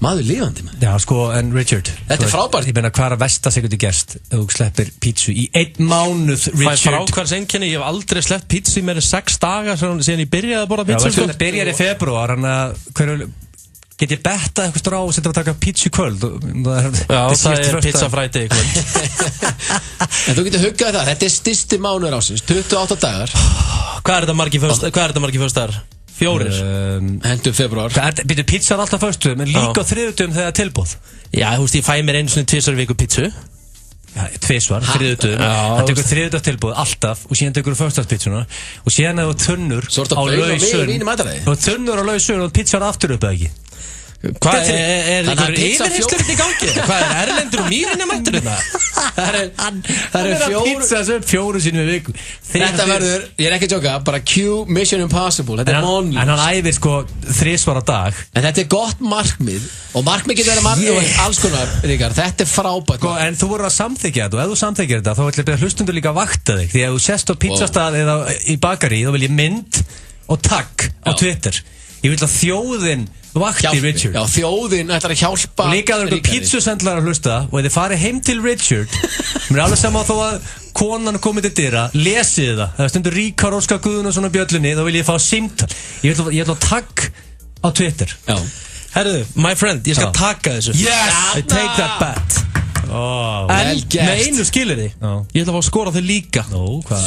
Maður lifandi maður. Já, sko, en Richard Þetta frábært. Ég meina, hvað versta sekundu gerst ef þú sleppir pítsu í 1 mánuð, Richard? Það frákværseinkenni, ég hef aldrei sleppt pítsu í meira 6 daga síðan ég byrjaði að borða pítsu. Já, þetta byrjar í febrúar, get ég bettað eitthvað strá og setja að taka pítsu í kvöld? Já, það pizza Friday í kvöld. En þú getur huggað það, þetta stysti mánuður ásins, 28 dagar. Hvað er þetta margir föstudagar? 4. Hendum februar. Býtu, pizza alltaf föstuðum, en líka á þriðjudögum þegar tilboð. Já, þú veist, ég fæ mér 2 viku pizzu. Já, 2 þriðjudögum. Það tekur þriðjudag tilboð, alltaf, og síðan tekur þú föstudagspizzuna, og síðan er þú tunnur á lausun og pizzan aftur upp, eða ekki? Hvað er einhver yfirheystur í gangi? Hvað er Erlendur og Mýrinni mættur þetta? Það er pizza sem 4 sinnum í viku. Þetta verður, ég er ekki að tjóka, bara Q Mission Impossible. Þetta er vonlust. En hann æfir sko 3 á dag. En þetta er gott markmið. Og markmið getur verið markmið og alls konar, Ríkard. Þetta er frábært. En þú voru að samþykja þetta, og ef þú samþykja þetta, þá ætlum ég að hlustundur líka að vakta þig. Því ef þú sest á pizzastað eða í bakari, þá vil ég mynd og tagg á Twitter. Ég vil að þjóðin vakti Richard. Já, þjóðin ætlar að hjálpa. Og líka það eru pizzusendlar að hlusta, og ef þið farið heim til Richard, mér er alveg sama þó að konan komið til dyra, lesið það. Það stundur Ríkar Óskar Guðnason á bjöllunni, þá vil ég fá símtal. Ég vil að tagg á Twitter. Já. Herðu, my friend, ég skal taka þessu. Yes! I take that bet. En með einu skilir þið. Ég ætla að fá að skora þig líka. Hvað?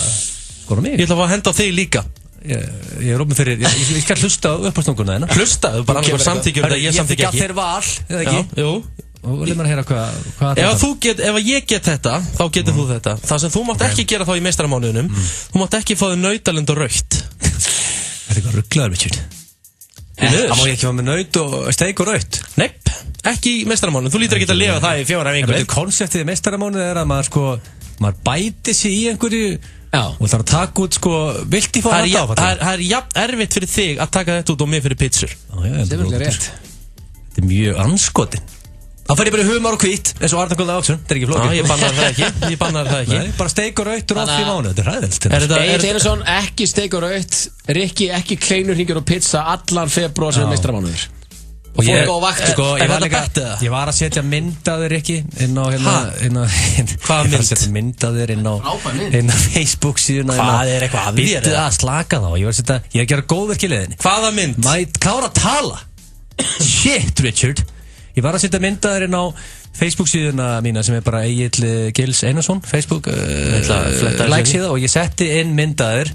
Skora mig? Ég ætla að fá að henda þig líka. Ég er ofin fyrir, ég skal hlusta upp á stunguna þeirna. Hlusta? Þú bara annað samþykjur þetta, ég samþykja ekki. Ég þér val, eða ekki? Jú. Og vil maður heyra hvað ef ég get þetta, þá getur þú þetta. Það sem þú mátt ekki gera þá í meistaramánuðinum, þú mátt ekki fá þig nautalund og rautt. Það er eitthvað rugglaður, Richard. Það má ég ekki fá með naut og steik og rautt. Nepp, ekki í meistaramánuðin. Þú lítur ekki að lifa það í 4 vikur. Konseptið í meistaramánuð er að maður bæti sig í einhverju og það er að taka út vilt í fá þetta áfall. Það er jafn erfitt fyrir þig að taka þetta út og mér fyrir pizzur. Þetta er vel rétt. Þetta er mjög anskotin. Það fær ég bara humar og hvít eins og Arnar Guðna Áksson. Þetta er ekki flókið. Ég bannar það ekki. Nei, bara steik og raut rótt í mánu. Þetta er ræðilegt. Egil Einarsson, ekki steik og raut. Rikki, ekki kleinurhringur og pizza allan febrúar sem er meistaramánuður. Og fólk á vakt. Ég var að setja myndaður ekki inn á Hvað mynd? Myndaður inn á Facebook síðuna. Hvað er eitthvað að þér? Vittu að slaka þá. Ég var að gera góðverk í leiðinni. Hvaða mynd? Klára að tala. Shit, Richard. Ég var að setja myndaður inn á Facebook síðuna mína sem er bara Egil Gils Einarsson Facebook like síða og ég setti inn myndaður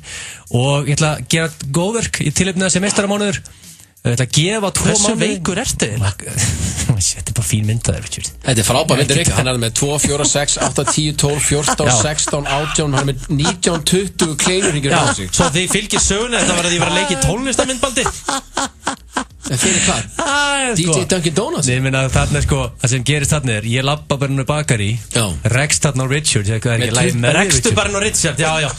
og ég ætla að gera góðverk í tilefni þessi meistaramánuður. Ég ætla að gefa 2 mánuði. Hversu veikur ertu eiginlega? Þetta er bara fín myndaður, Richard. Þetta er frábær myndir ykkur. Hann er með 2, 4, 6, 8, 10, 12, 14, 16, 18. Hann er með 19, 20 kleinurringur á sig. Svo þið fylgir söguna þetta var að ég var að leika í tónlistamindbaldi. En fyrir hvað? DJ Dunkin Donuts? Nei, ég meina þarna það sem gerist þarna ég labba bara nú bakari rekst þarna á Richard rekstu bara nú á Richard, já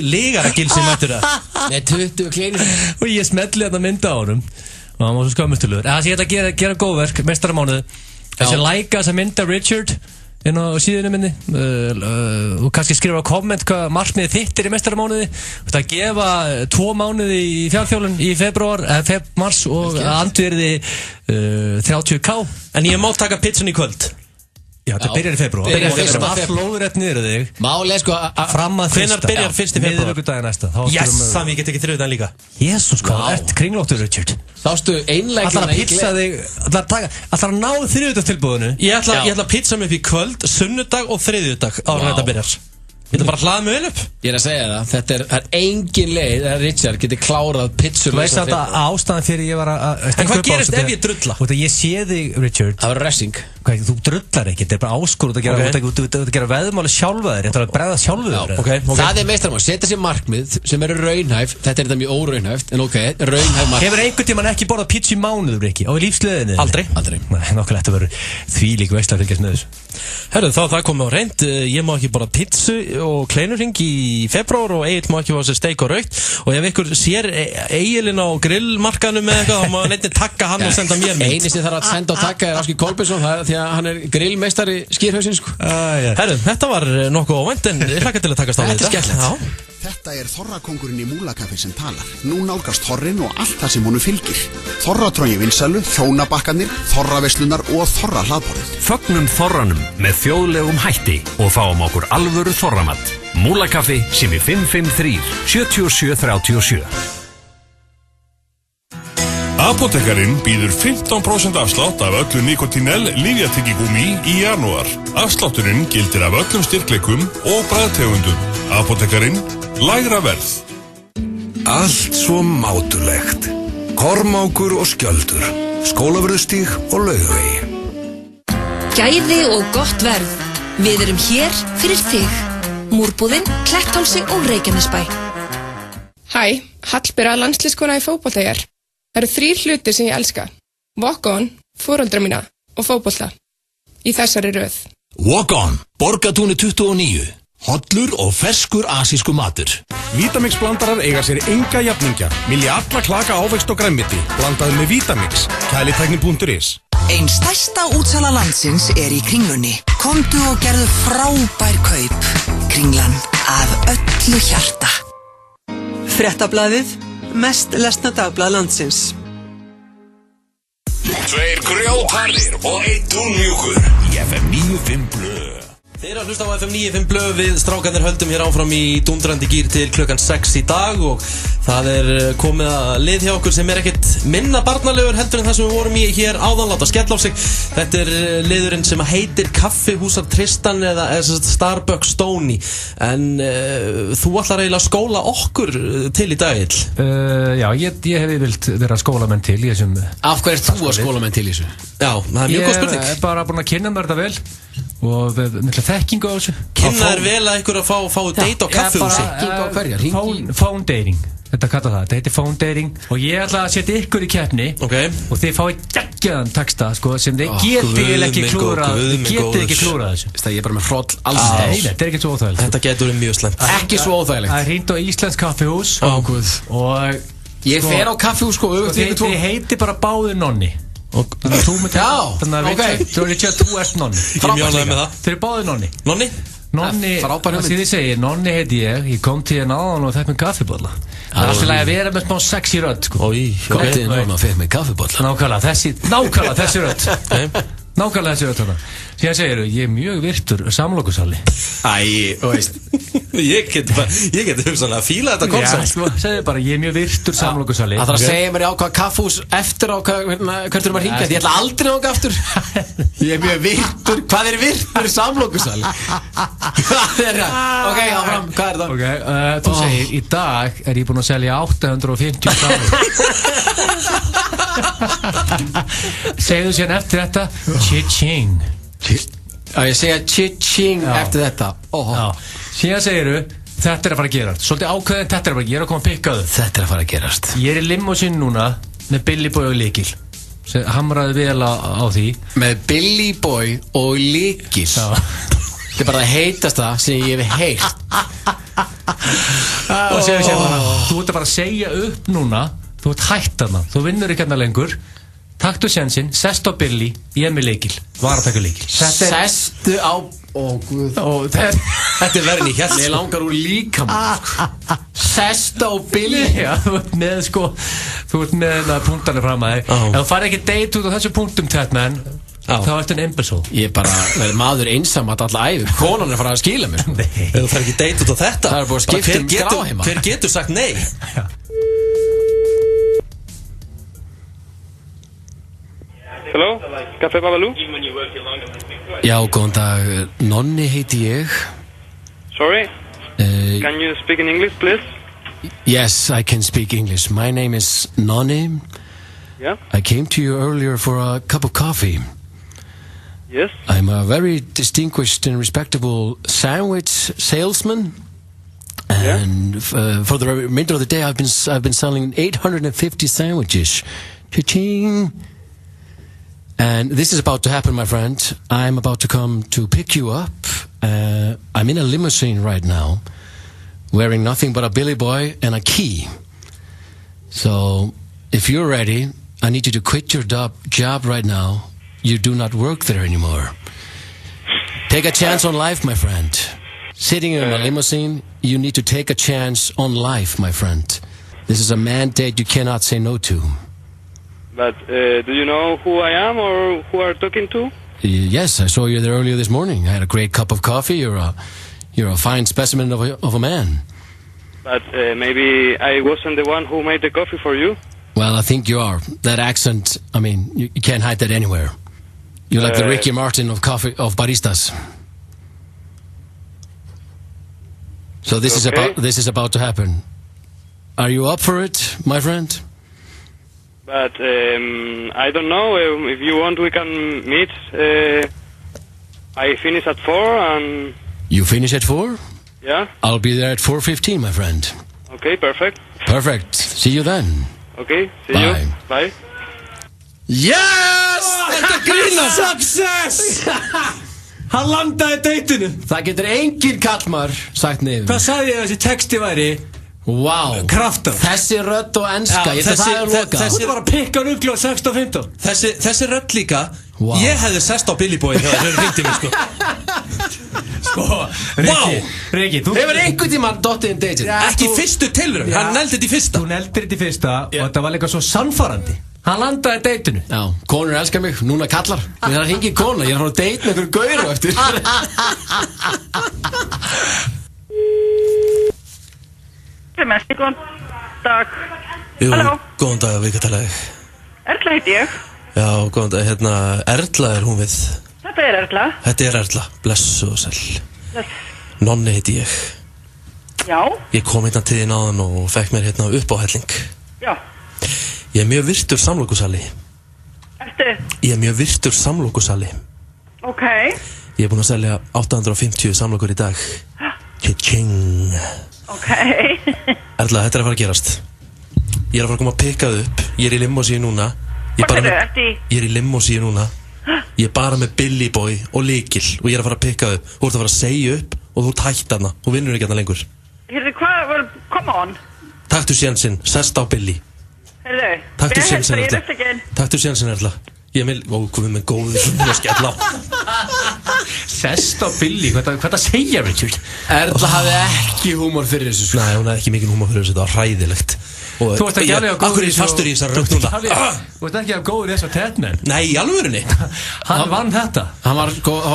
lígar að gilsi mættur það með 20 kleinur og ég smelli þarna mynda á honum og hann var svo skömmustulugur það sem ég ætla að gera góðverk, meistaramánuð þessi læka þess að mynda Richard inn á síðunum minni og kannski skrifa komment hvað markmiðið þitt er í meistaramánuði og að gefa 2 mánuði í fjárþjálun í mars og andvirði 30k en ég má taka pizzun í kvöld já, þetta byrjar í febrúar allt lóður eftir niður þig máli sko fram að hvenær byrjar 1. febrúar miðvikudaginn næsta yes, þannig ég get ekki þriðjudaginn líka Jesus, hvað ert kringlóttur Richard Þástu einleikina ætlar að pizza þig ætlar að ná þriðjudagstilboðinu ég ætla að pizza mig upp í kvöld sunnudag og þriðjudag áður en þetta byrjar ég ætla bara að hlaða mig vel upp ég er að segja það þetta er engin leið að Richard geti klárað pizzur þú veist þetta ástæðan fyrir ég var að en hvað gerist ef ég drulla? ég sé þig Richard það verður refsing þú drullar ekki þetta er bara áskorð að gera veðmáli sjálfa þér þetta er að bregða sjálfu þér það er meistramál setja sér markmið sem eru raunhæf þetta er þetta mjög óraunhæft en ok raunhæf markmið hefur einhvern tímann ekki borðað pizza í mánuður ekki á lífsleðinni aldrei nokkuð lett að vera þvílík veist að fylgjast með þessu herru þá það komið á reynd ég má ekki borða pizzu og kleinurring í febrúar og Egil má ekki fá sér steik og raukt og ef ykkur sér Egilinn á grillmarkanum með eitthvað þá má neitt takka hann og senda mér mynd eini sem þarf að senda og takka er Áskir Kolbeinsson því að hann er grillmeistari skýrhausinn sko. Herru, þetta var nokkuð óvænt en ég hlakka til að takast á þetta er skemmtilegt Þetta þorrakóngurinn í Múlakaffi sem talar. Nú nálgast þorrin og allt það sem honum fylgir. Þorratrói vinsælu, hjónabakkarnir, þorraverslunar og þorrahlaðborðið. Fögnum þorranum með þjóðlegum hætti og fáum okkur alvöru þorramat. Múlakaffi sem 553 7737. Apótekarinn býður 15% afslátt af öllu Nicotinell lyfjatyggigúmmí í janúar. Afslátturinn gildir af öllum styrkleikum og bragðtegundum. Apótekarinn, lægra verð. Allt svo mátulegt. Kormákur og Skjöldur, Skólavörðustíg og Laugavegi. Gæði og gott verð. Við erum hér fyrir þig. Múrbúðin, Kletthálsi og Reykjanesbæ. Hæ, Hallbera landsliðskona í fótbolta hér. Það eru 3 hlutir sem ég elska. Walk on, foreldra mína og fótbolta. Í þessari röð. Walk on, Borgatúni 29. Hollur og ferskur asísku matur. Vitamix blandarar eiga sér enga jafningja. Vilja alla klaka ávext og grænmeti. Blandaðu með Vitamix. Kælitækni.is. Ein stærsta útsala landsins í Kringlunni. Komdu og gerðu frábær kaup. Kringlan af öllu hjarta. Fréttablaðið, mest lesna dagblað landsins. 2 grjótharðir og 1 dúnmjúkur í FM 95 blöð. Þeir að hlusta á FM 95 blöð, við strákarnir höldum hér áfram í dúndrandi gír til klukkan 6 í dag og það komið að lið hjá okkur sem ekkert minna barnalegur heldur en það sem við vorum í hér áðan, láta skella á sig. Þetta liðurinn sem heitir Kaffihúsar Tristan eða Starbucks Stoney, en þú ætlar eiginlega að skóla okkur til í dag, Egill. Já, ég hef vilt vera skólamenn til í þessum. Af hverju þú að skólamenn til í þessu? Já, það mjög góð spurning. Ég bara búin að kynna mér þetta vel og mikla þekkingu á þessu. Kynna vel að ykkur að fá date á kaffihúsi? Phone dating, þetta kalla það. Þetta heitir phone dating og ég ætla að setja ykkur í keppni og þið fáið geggjaðan texta sem þið getið ekki klúrað þessu. Það er bara með hroll alls. Nei, þetta er ekki svo óþægilegt. Þetta getur mjög slæmt. Ekki svo óþægilegt. Það er hringt á Íslensk kaffihús og ég fer á kaffihús þið heitir bara báðir Nonni. Þannig að þú ert Nonni. Ég er mjög ánægður með það. Þeir eru báðir Nonni. Nonni? Nonni, það þið segir, Nonni heiti ég kom til hérna áðan og fekk mér kaffibolla. Það er alltaf að vera með smá sexy rödd, sko. Kom til hérna áðan og fekk mér kaffibolla. Nákvæmlega þessi rödd. Nákvæmlega þessi rödd þarna. Síðan segir þú, ég er mjög virtur samlokusali. Þú veist, ég get hugsanlega að fíla þetta koncept. Já, segðu bara, ég er mjög virtur samlokusali. Það þarf að segja mér á hvaða kaffhús eftir á hvert erum að hringja. Ég ætla aldrei á aftur. Ég er mjög virtur. Hvað er virtur samlokusali? Hvað er það? Ok, áfram, hvað er það? Ok, þú segir, í dag er ég búinn að selja 850 samlokusali. Segðu síðan eftir þetta Chi-ching. Ég segja chi-ching eftir þetta. Síðan segiru þetta er að fara að gerast. Svolítið ákveðin þetta er að fara að gera og koma að pikka þau. Þetta er að fara að gerast. Ég er í limósinn núna með Billy Boy og Lykil. Hamraði vel á því. Með Billy Boy og Lykil. Þetta er bara það heitasta sem ég hef heyrt. Og segðu bara þú ert að bara að segja upp núna. Þú ert hætt þarna, þú vinnur ekki hérna lengur. Taktu sjansinn, sestu á Billy, ég er með Lykil. Var að taka Lykil. Sestu á... Guð. Þetta er verðin í hjælt. Ég langar úr líkamann. Sestu á Billy. Já, þú ert með punktarnir fram að þig. Ef þú farið ekki date út á þessu punktum, Tatman, þá ertu en imbecile. Ég er bara maður einsamat alla æfi. Konan er farið að skila mér. Ef þú farið ekki date út á þetta, það er búið að skipta gráheima. Hver getur sagt nei? Hello, Café Babalu? Já, góðan dag. Nonni heiti ég. Sorry? Can you speak in English, please? Yes, I can speak English. My name is Nonni. Yeah? I came to you earlier for a cup of coffee. Yes? I'm a very distinguished and respectable sandwich salesman. And for the remainder of the day, I've been selling 850 sandwiches. Cha-ching! And this is about to happen, my friend. I'm about to come to pick you up. I'm in a limousine right now, wearing nothing but a Billy Boy and a key. So, if you're ready, I need you to quit your job right now. You do not work there anymore. Take a chance on life, my friend. Sitting in a limousine, you need to take a chance on life, my friend. This is a mandate you cannot say no to. But do you know who I am or who are talking to? Yes, I saw you there earlier this morning. I had a great cup of coffee. You're a fine specimen of a man. But maybe I wasn't the one who made the coffee for you. Well, I think you are. That accent, I mean, you can't hide that anywhere. You're like the Ricky Martin of baristas. So this is about to happen. Are you up for it, my friend? But I don't know. If you want, we can meet. I finish at 4 and... You finish at 4? Yeah. I'll be there at 4:15, my friend. Okay, perfect. Perfect. See you then. Okay, see Bye. you. Bye. Yes! Þetta grínast! Success! Hann landaði deitinu. Það getur engin kallmar sagt nefn. Hvað sagði ég að þessi texti væri? Wow. Kraftar. Þessi rödd og enska, ég ætla það að loka. Þessi var að pikka hann upp 16:15. Þessi rödd líka, ég hefði sest á Billy Boy þegar þau ringdi mig, sko. Riki, þú hefur einhvern tímann dottið inn deitin. Ekki fyrstu tilraun, hann neldi þetta í fyrsta. Þú neldir þetta í fyrsta og þetta var líka svo sannfærandi. Hann landaði deitinu. Já, konur elskar mig, núna kallar. Ég er að hringja í konu, ég er að fara að deit með einhverju gauru eftir. Mesti, góðan dag. Jú, Halló. góðan dag, við hvað talaði. Erla heiti ég. Já, góðan dag, Erla er hún við. Þetta er Erla. Þetta er Erla, blessu og sæl. Bless. Nonni heiti ég. Já. Ég kom hérna til þín áðan og fekk mér hérna uppáhelling. Já. Ég er mjög virtur samlokusali. Ertu? Ég er mjög virtur samlokusali. Ok. Ég er búinn að selja 850 samlokur í dag. Cha-ching. Ok. Erla, þetta er að fara að gerast. Ég er að fara að koma að pikka þau upp. Ég er í limósíu núna. Ég er í limósíu núna. Ég er bara með Billy Boy og lykil og ég er að fara að pikka þau. Þú ert að fara að segja upp og þú ert hætt hana. Þú vinnur ekki hana lengur. Hérðu, hvað, come on. Taktu sénsinn, sest á Billy. Hérðu, Taktu ég sénsinn, er Erla. upptekinn. Taktu sénsinn, Erla. Ég er komið með góður sem þú að skella á. Sest á Billy, hvað segja, Richard? Erla hafði ekki húmor fyrir þessu. Nei, hún hafði ekki mikinn húmor fyrir þessu, þetta var hræðilegt. Þú ert ekki alveg að góður Akkur er fastur í þessar rödd núna. Þú ert ekki að góður í þessar Tatman. Nei, í alvörunni. Hann vann þetta. Hann var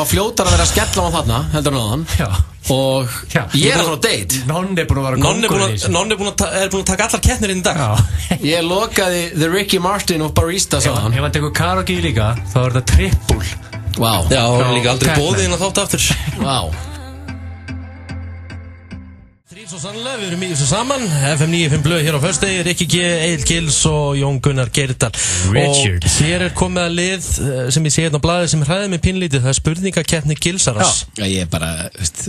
fljótar að vera að skella á þarna, heldur hann á hann. Já. Og ég er að fara á date. Nonni er búinn að vera góður í þessu. Nonni er búinn að taka allar keppnir inn í dag. Ég lokaði The Ricky Martin of Baristas á hann. Ef hann tekur karaoke líka, þá er þetta trippul. Vá. Já, og hann líka aldrei bóðið inn að þátt aftur. Vá. Svo sannlega, við erum í þessu saman. FM 95 blöð hér á föstudegi, Rikki G, Egil Gils og Jón Gunnar Geirdal. Richard. Og hér er komið að lið sem ég sé hérna á blaði sem hræði mig pínlítið. Það er spurningakeppni Gilsarans. Já, ég er bara,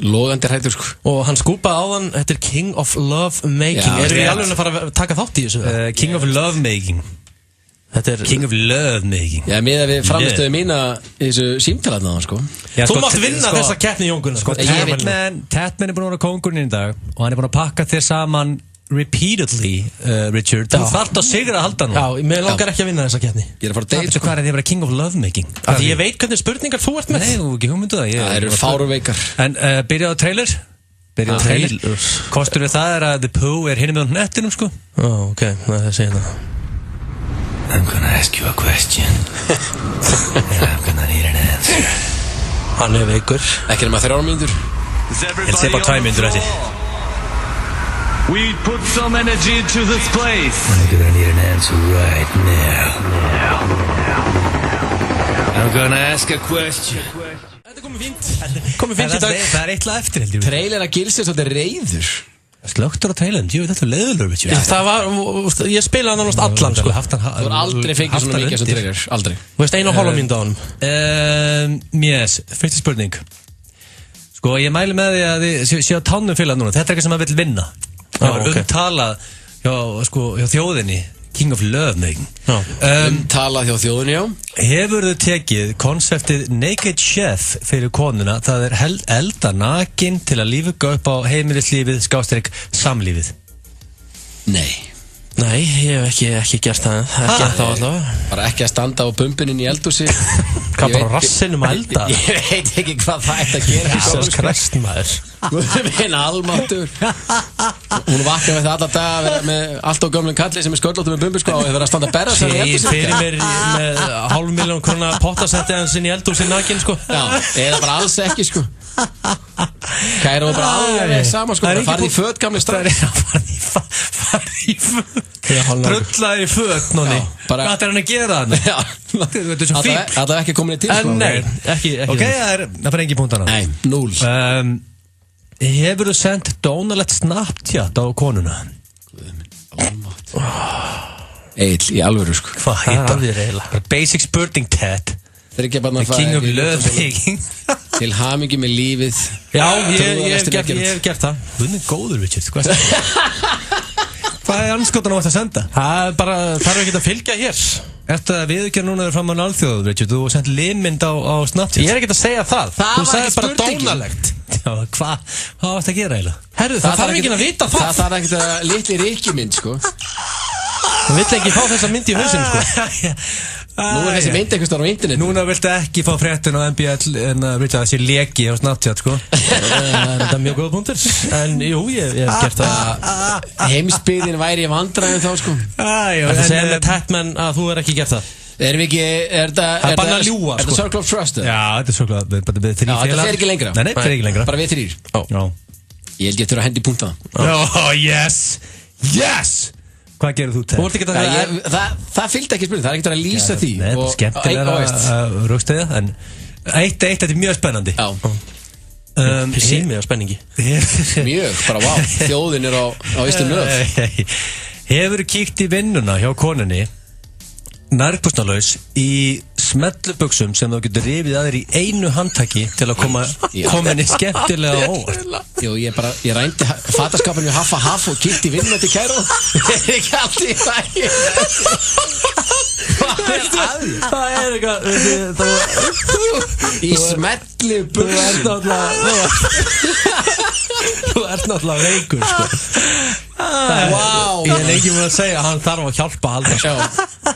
logandi hræddur, sko. Og hann skúpaði áðan, þetta er King of Love Making. Erum við alveg að fara að taka þátt í þessu? King of Love Making. Þetta er King of Love Making. Já, með að við framistöðu mína í þessu símtalarnaðan, sko. Þú mátt vinna þessa keppni, Jón Gunnar. Tatman er búinn að vera kóngurinn í dag og hann er búinn að pakka þér saman repeatedly, Richard. Þú þarft að sigra að halda nú. Já, mér langar ekki að vinna þessa keppni. Ég er að fara að date, sko. Hvað er því að vera King of Love Making? Því ég veit hvernig spurningar þú ert með. Nei, þú ekki hugmyndu það. Það eru fáruveikar. En byrjaðu á trailer. Kostur við það er að The Pooh er hinni með á nettinum, sko. Ok, það segir það. I'm gonna ask you a question and I'm gonna need an answer. Hann er veikur. Ekki nema 3 mínútur. Ég sé bara 2 mínútur þessi. We put some energy into this place. I'm gonna need an answer right now. I'm gonna ask a question. Þetta komið fínt í dag. Það er eitt lag eftir, heldur. Trailer að Gils er svolítið reyður. Slöktur á trailerin, ég veit þetta leðulegur. Það var, ég spilaði hann alveg allan, sko. Þú var aldrei fengið svona mikið sem trailer, aldrei. Þú veist, 1,5 mínútu á hann. Yes, fyrsta spurning. Sko, ég mæli með því að þið séu á tánum félag núna. Þetta er ekki sem að vill vinna. Það var umtalað hjá þjóðinni. King of Love Making. Umtalað hjá þjóðinni, já. Hefur þau tekið konseptið Naked Chef fyrir konuna? Það er elda nakin til að lífuga upp á heimilislífið / samlífið. Nei. Nei, ég hef ekki gert það. Ekki ennþá allavega. Bara ekki að standa á bumbuninn í eldhúsi. Hvað bara rassinum að elda? Ég veit ekki hvað það ætti að gera. Jesus Christ, maður. Minn almáttur. Hún vaknaði með það alla daga að vera með allt á gömlum kalli sem sköllóttur með bumbu, sko, og hefur verið að standa að berra sér í eldhúsi. Fyrir mér með 500.000 króna pottasetti hans inn í eldhúsi nakinn, sko. Já, eða bara alls ekki, sko. Kæra var bara alveg sama, sko. Farið í föt, gamli stræði. Farið í föt. Drullaði í föt, Nonni. Hvað er hann að gera hann? Já. Þetta er svo fínt. Það er ekki komin í til, sko. Nei, ekki. Ok, það fyrir engi punktana. Nei, 0. Hefur þú sendt dónalegt Snapchat á konuna? Egil, í alvöru, sko. Hvað heitir það? Basic spurning tat. The king of love-making. Til hamingju með lífið. Já, ég hef gert það. Hún er góður, Richard. Hvað er anskotan á að senda? Það er bara, þarf ekki að fylgja hér. Ertu að viðurkenna núna fram á alþjóðu, Richard? Þú sendt limmynd á Snapchat. Ég er ekki að segja það. Þú sagði bara dónalegt. Já, hvað varst að gera eiginlega? Herru, það þarf ekki að vita það. Það þarf ekki að litli Rikki mynd, sko. Þú vill ekki fá þessa mynd í hausinn, sko. Nú er þessi mynd eitthvað stáð á internet. Núna viltu ekki fá fréttin á MBL en að Richard sé leki á Snapchat, sko. Það er mjög góða punktur. En jú, ég hef gert það. Heimsbyggðin væri í vandræðum þá, sko. Það segir með Tatman að þú er ekki gert það. Erum við ekki, er bara að ljúga, sko. Er það Circle of Trust? Já, þetta er Circle of Trust. Já, þetta fer ekki lengra. Nei, fer ekki lengra. Bara við 3. Já. Ég held ég þurfa að hendi punta það. Yes! Hvað gerir þú til? Það fylgdi ekki spurning, það er ekkert að lýsa því. Nei, þetta er skemmtilega að rökstæða, en 1-1, þetta er mjög spennandi. Já. Sín mig á spenningi. Mjög, bara vá, þjóðin er á ístum lög. Hefur kíkt í vinnuna hjá konunni nærbúsnalaus í smellubuxum sem þú getur rifið að þér í einu handtaki til að koma henni skemmtilega á óvart? Jú, ég rændi fataskapinu haff og kíkt í vinnuna til kæru. Ég er ekki alltaf í vægi. Hvað er það? Það er eitthvað í smellubuxum. Þú ert náttúrulega veikur, sko. Wow. Ég er ekki með að segja að hann þarf að hjálpa aldrei, sko.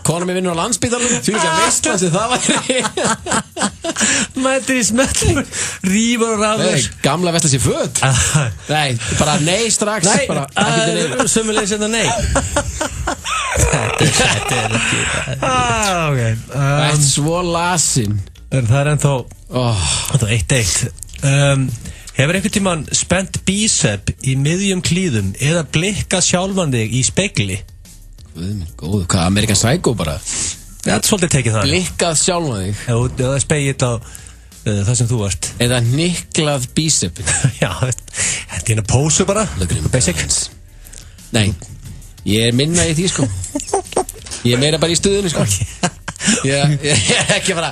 Kona mér vinnur á Landspítalunum. Þú ekki að veistla sem það væri. Mættir í smellu, rífur og rafur. Gamla veistla sér föt. Nei, bara nei strax. Nei, sömulegis þetta nei. Þetta er ekki. Ok. Það er svo lasin. Það er ennþá 1-1. Hefur einhvern tímann spennt bíceps í miðjum klíðum eða blikkað sjálfan þig í spegli? Góð, hvað, American Psycho bara? Það er svolítið tekið það. Blikkað sjálfan þig? Eða spegill á það sem þú varst. Eða hniklað bíceps? Já, þetta er eina pósu bara. Basic. Nei, ég er minna í því, sko. Ég er meira bara í stuðinu, sko. Ég er ekki bara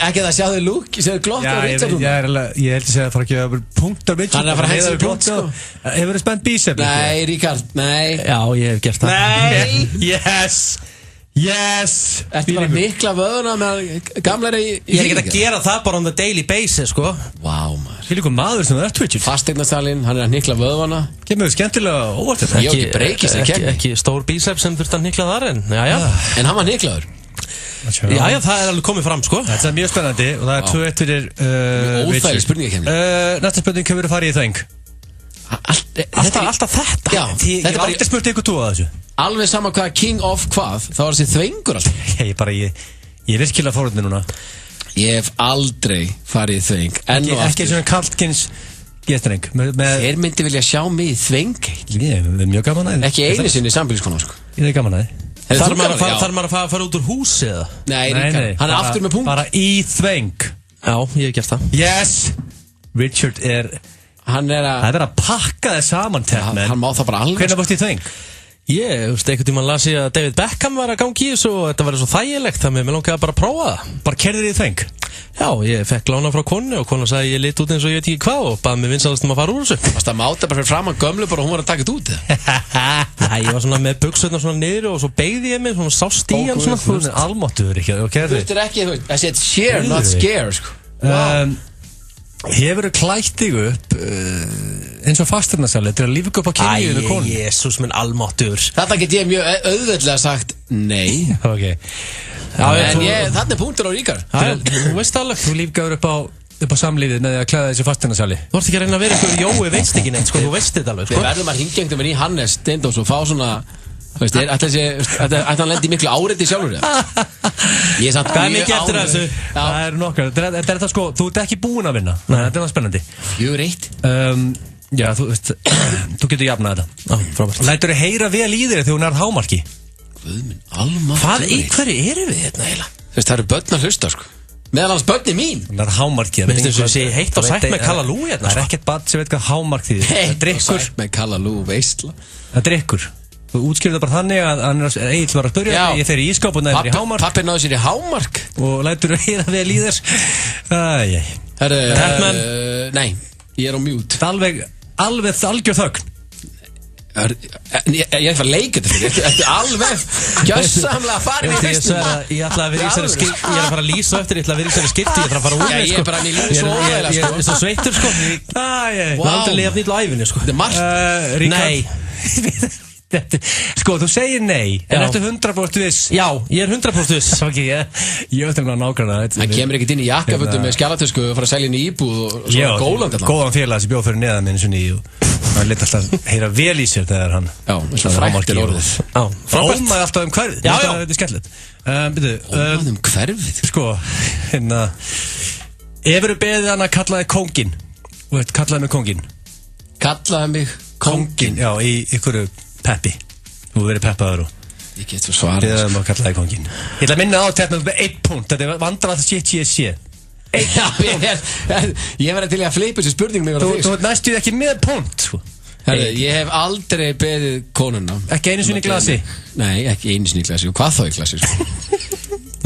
ekki að sjá þau lúk, séu glott á Richard. Ég held að segja að það fara ekki að vera punkt á Richard. Hann er að fara að hensa við punkt, sko. Hefur þið spennt bíceps? Nei, Ríkard, nei. Já, ég hef gert það. Nei, yes. Ertu bara mikla vöðuna með gamleiri í Ég er ekki að gera það bara on the daily basis, sko. Vá, maður. Fylgur maður sem það er Richard. Fasteignasalinn, hann er að hnikla vöðuna. Kemur skemmtilega óvart þetta. Ég á ekki breykist í kemni. Ekki stór bíceps sem þurft að hnikla þar en En hann var hniklaður. Já, það er alveg komið fram, sko. Þetta er mjög spennandi og það er 2-1 fyrir óþægileg spurningakefni. Næsta spurning, hefur þú farið í þveng? Alltaf þetta? Já, ég hef aldrei spurt ykkur þú að þessu. Alveg sama hvað king of hvað, þá var þessi þvengur alltaf. Ég er virkilega fórhundin núna. Ég hef aldrei farið í þveng. Ekki svona Karlkins gestreng. Þeir myndi vilja sjá mig í þveng. Ég er mjög gaman að þið. Ekki einu sinni í sambýliskona, sko. Ég er gaman að þið. Þarf maður að fara út úr húsi eða? Nei, Ríkard, hann er aftur með punkt. Bara í þveng. Já, ég hef gert það. Yes! Richard er Það er verið að pakka þið saman, Tatman. Hann má það bara alveg. Hvernig varst í þveng? Ég, einhvern tímann las ég að David Beckham var að gangi í þessu og þetta var svo þægilegt þannig að mér langaði bara að prófa það. Bara kerðir í þveng? Já, ég fekk lána frá konu og konu sagði ég lit út eins og ég veit ekki hvað og baði mig vinsalast að fara úr þessu. Varst það máta bara fyrir fram að gömlu bara og hún var að taka þetta út? Nei, ég var svona með buxurnar svona niður og svo beigði ég mig, svona sást í hann svona. Þú er almáttuður ekki, ok? Þú veist ekki, I said share, not scare, sko. Hefur þú klætt þig upp eins og fasteignasali til að lífa upp á kynlífinu konu. Jésús minn almáttur. Þetta get ég mjög auðveldlega sagt nei. Ok. En þarna punktur á Ríkar. Þú veist alveg, þú lífgaður upp á samlífið með því að klæða þessi fasteignasali. Þú ert ekki að reyna að vera eitthvað Jói veist ekki neitt, sko, þú veist þetta alveg, sko. Við verðum að hringja einhvern veginn í Hannes Steindós og fá svona, þú veist, ætla hann lendi miklu áreiti sjálfur. Ég er samt hvað mikið eftir þessu? Það eru nokkar. Þetta er það sko, þú ert ekki búin að vinna. Nei, þetta er það spennandi. 4-1. Já, þú veist, þú getur jafnað þetta. Frábært. Lætur þið heyra vel í þér þegar hún er hámarki. Guð minn, almáttur. Hvað í hverju erum við hérna eiginlega? Þú veist, það eru börn að hlusta, sko. Meðal hans börni mín. Það er hámarki. Minnst þess að sé heitt og sætt með Kalalú hérna. Það er ekkert barn sem veit hvað hámark þýðir. Heitt og sætt með Kalalú, veistla. Það drikkur. Þú útskýrðu það bara þannig að Egill var að spyrja. Ég fer í ískáp og næður í hámark. Pappi náðu sér í hámark. Og lætur þú heyra vel í þess. Nei, ég er á mute. Alveg algjör þögn. Ég er að leika þetta fyrir. Þetta er alveg gjössamlega farin í fyrstu. Ég ætla að vera í þessari skipti. Ég er að fara að lýsa eftir. Ég ætla að vera í þessari skipti. Ég ætla að fara úr mig, sko. Ég er bara að lýsa svo óæðilega, sko. Ég er svo sveittur, sko. Ég var aldrei lifað nýtt á ævinni, sko. Þetta er margt. Nei. Sko, þú segir nei, en ertu 100% viss? Já, ég er 100% viss. Ok, ég veit að nákvæmna. Það kemur ekkert inn í jakkafötum með skjalatösku og fara að selja inn í íbúð og svo góland allan. Góðan félag sem bjóð fyrir neðan minn sinni og hann leit alltaf heyra vel í sér þegar hann svo fræktir orðið. Ómaði alltaf hverfið. Já. Þetta er skemmtilegt. Ómaði hverfið? Sko, hérna Efur beðið hann að kalla þig kóngin. Þú veit, kallaði mig kóngin. Kallaði mig kóngin? Já, í ykkur peppi. Þú verið peppaður og ég get svo svarað. Þið erum að kalla þig kóngin. Ég ætla að minna á þetta með 1 punkt. Þetta er vandrað shit ég sé. Ég verði til að fleipa þessu spurning mig. Þú næstuð ekki með punkt. Ég hef aldrei beðið konuna. Ekki einu sinni í glasi? Nei, ekki einu sinni í glasi. Og hvað þá í glasi?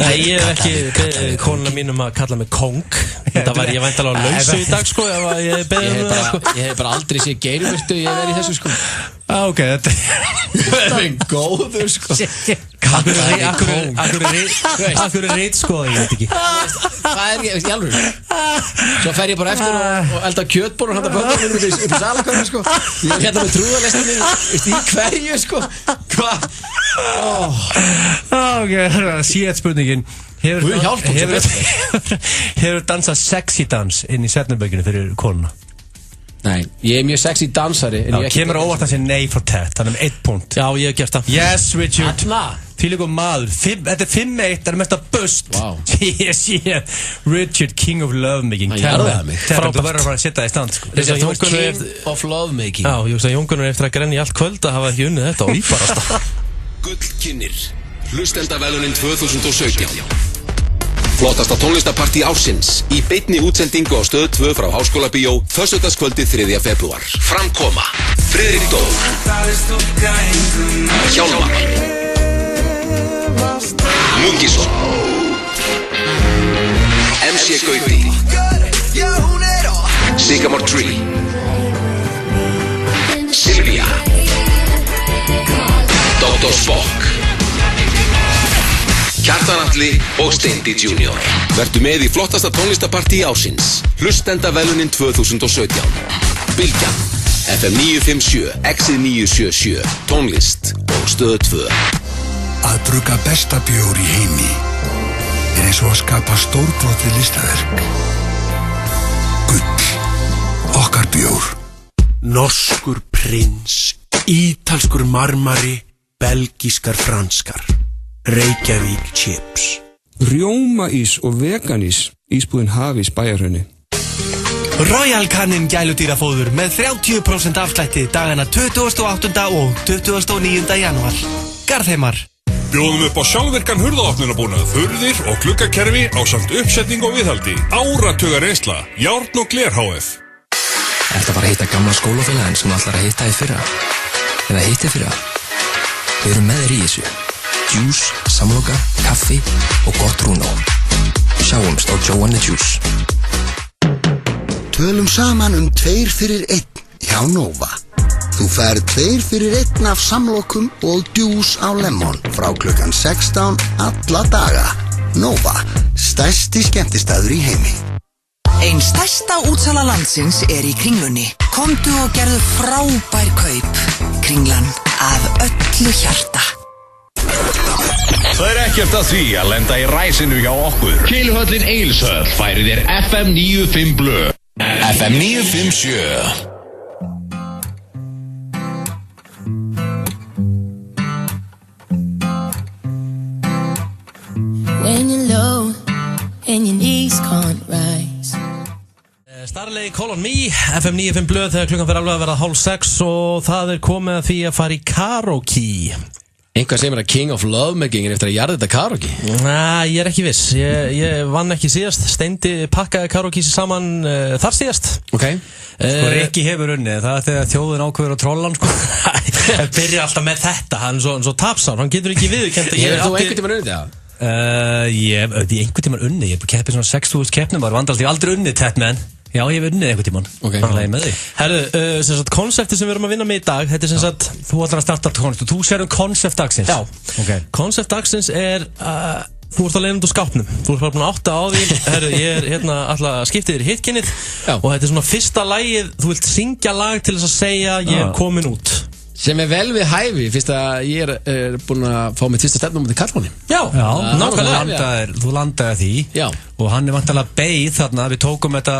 Nei, ég hef ekki beðið konuna mínum að kalla mig kong. Þetta var ég væntalega á lausu í dag, sko. Ég hef bara aldrei séð geirvirtu ég verið í þessu, sko. Ok, þetta er góður, sko. Akkur er reitt, sko, ég veit ekki. Það er ekki, í alveg. Svo fer ég bara eftir og elda kjötból og handa bönnum upp í salakörnu, sko. Ég er hérna með trúðalestinni í hverju, sko. Hvað? Ok, það er síðan spurningin. Hefur dansað sexy dans inn í svefnherberginu fyrir konuna? Nei, ég er mjög sexy dansari. Já, kemur óvart að segja nei for that. Þannig 1 punkt. Já, ég hef gert það. Yes, Richard. Fylgur maður. Þetta er 5-1, það er mest að bust. Yes, Richard, king of lovemaking. Það gerði mig. Þú verður bara að setja það í stand, sko. King of lovemaking. Já, ég veist að Jóngunur er eftir að grenja allt kvöld að hafa ekki unnið þetta og íbarasta. Gullkynnir. Hlustendavelunin 2017. Flottasta tónlistapartí ársins í beinni útsendingu á Stöð 2 frá Háskólabíó föstudagskvöldið 3. febrúar. Framkoma Friðrik Dór, Hjálmar, Múkisson, MC Gauti, Sycamore Tree, Silvía, Dr. Spock, Kjartan Atli og Steindi Junior. Vertu með í flottasta tónlistapartí ársins. Hlustendavelunin 2017. Bylgjan, FM 957, Exið 977, tónlist og Stöð 2. Að brugga besta bjór í heimi er eins og að skapa stórbrotið listaverk. Gull, okkar bjór. Norskur prins, ítalskur marmari, belgískar franskar. Reykjavík chips. Rjómaís og veganís, ísbúðin Hafís Bæjarhrauni. Royal Canin gæludýrafóður með 30% afslætti dagana 28. og 29. janúar. Garðheimar. Bjóðum upp á sjálfvirkan hurðaopnunarbúnað, hurðir og gluggakerfi ásamt uppsetning og viðhaldi. Áratuga reynsla, Járn og Gler HF. Ertu bara að hitta gamla skólafélaginn sem ætlar að hitta í fyrra? Eða hitti fyrra? Við erum með þér í þessu. Juice, samloka, kaffi og gott rúnó. Sjáumst á Joe and the Juice. Tölum saman 2 fyrir 1 hjá Nova. Þú færð 2 fyrir 1 af samlokum og djús á lemon frá klukkan 16 alla daga. Nova, stærsti skemmtistaður í heimi. Ein stærsta útsala landsins í Kringlunni. Komdu og gerðu frábær kaup. Kringlan af öllu hjarta. Það ekkert að því að lenda í ræsinu hjá okkur. Keiluhöllin Egilshöll færir þér FM 95 Blö. FM 957. When you're low and your knees can't rise. Starley, Call on Me, FM 95 Blöð þegar klukkan fyrir alveg að verða 5:30 og það komið að því að fara í karaoke. Einhvað segir mér að King of Lovemaking eftir að jarða þetta karaoke. Ég ekki viss, ég vann ekki síðast, Steindi pakkaði karaoke saman þar síðast. Ok. Rikki hefur unnið, það þegar þjóðin ákveður á trollan Það byrja alltaf með þetta, hann er svo tapsár, hann getur ekki viðurkennt. Hefur þú einhvern tímann unnið það? Ég hef einhvern tímann unnið, ég hef keppið svona 6.000 keppnum, ég hef aldrei unnið Tatman. Já, ég hef unnið einhvern tímann. Ok. Herðu, konseptið sem við erum að vinna með í dag, þetta sem sagt... Þú ætlar að starta koncept, þú sér koncept dagsins. Já. Ok. Koncept dagsins þú ert að leiða út úr skápnum. Þú ert bara búin að átta á því. Herðu, ég alltaf að skipta þér í hitkynnið. Og þetta svona fyrsta lagið, þú vilt syngja lag til þess að segja ég komin út. Sem vel við hæfi, fyrst að ég búin að fá mitt fyrsta stefnum til Karlmanni. Já, nákvæmlega. Þú landaði því. Já. Og hann vantilega beið þarna, við tókum þetta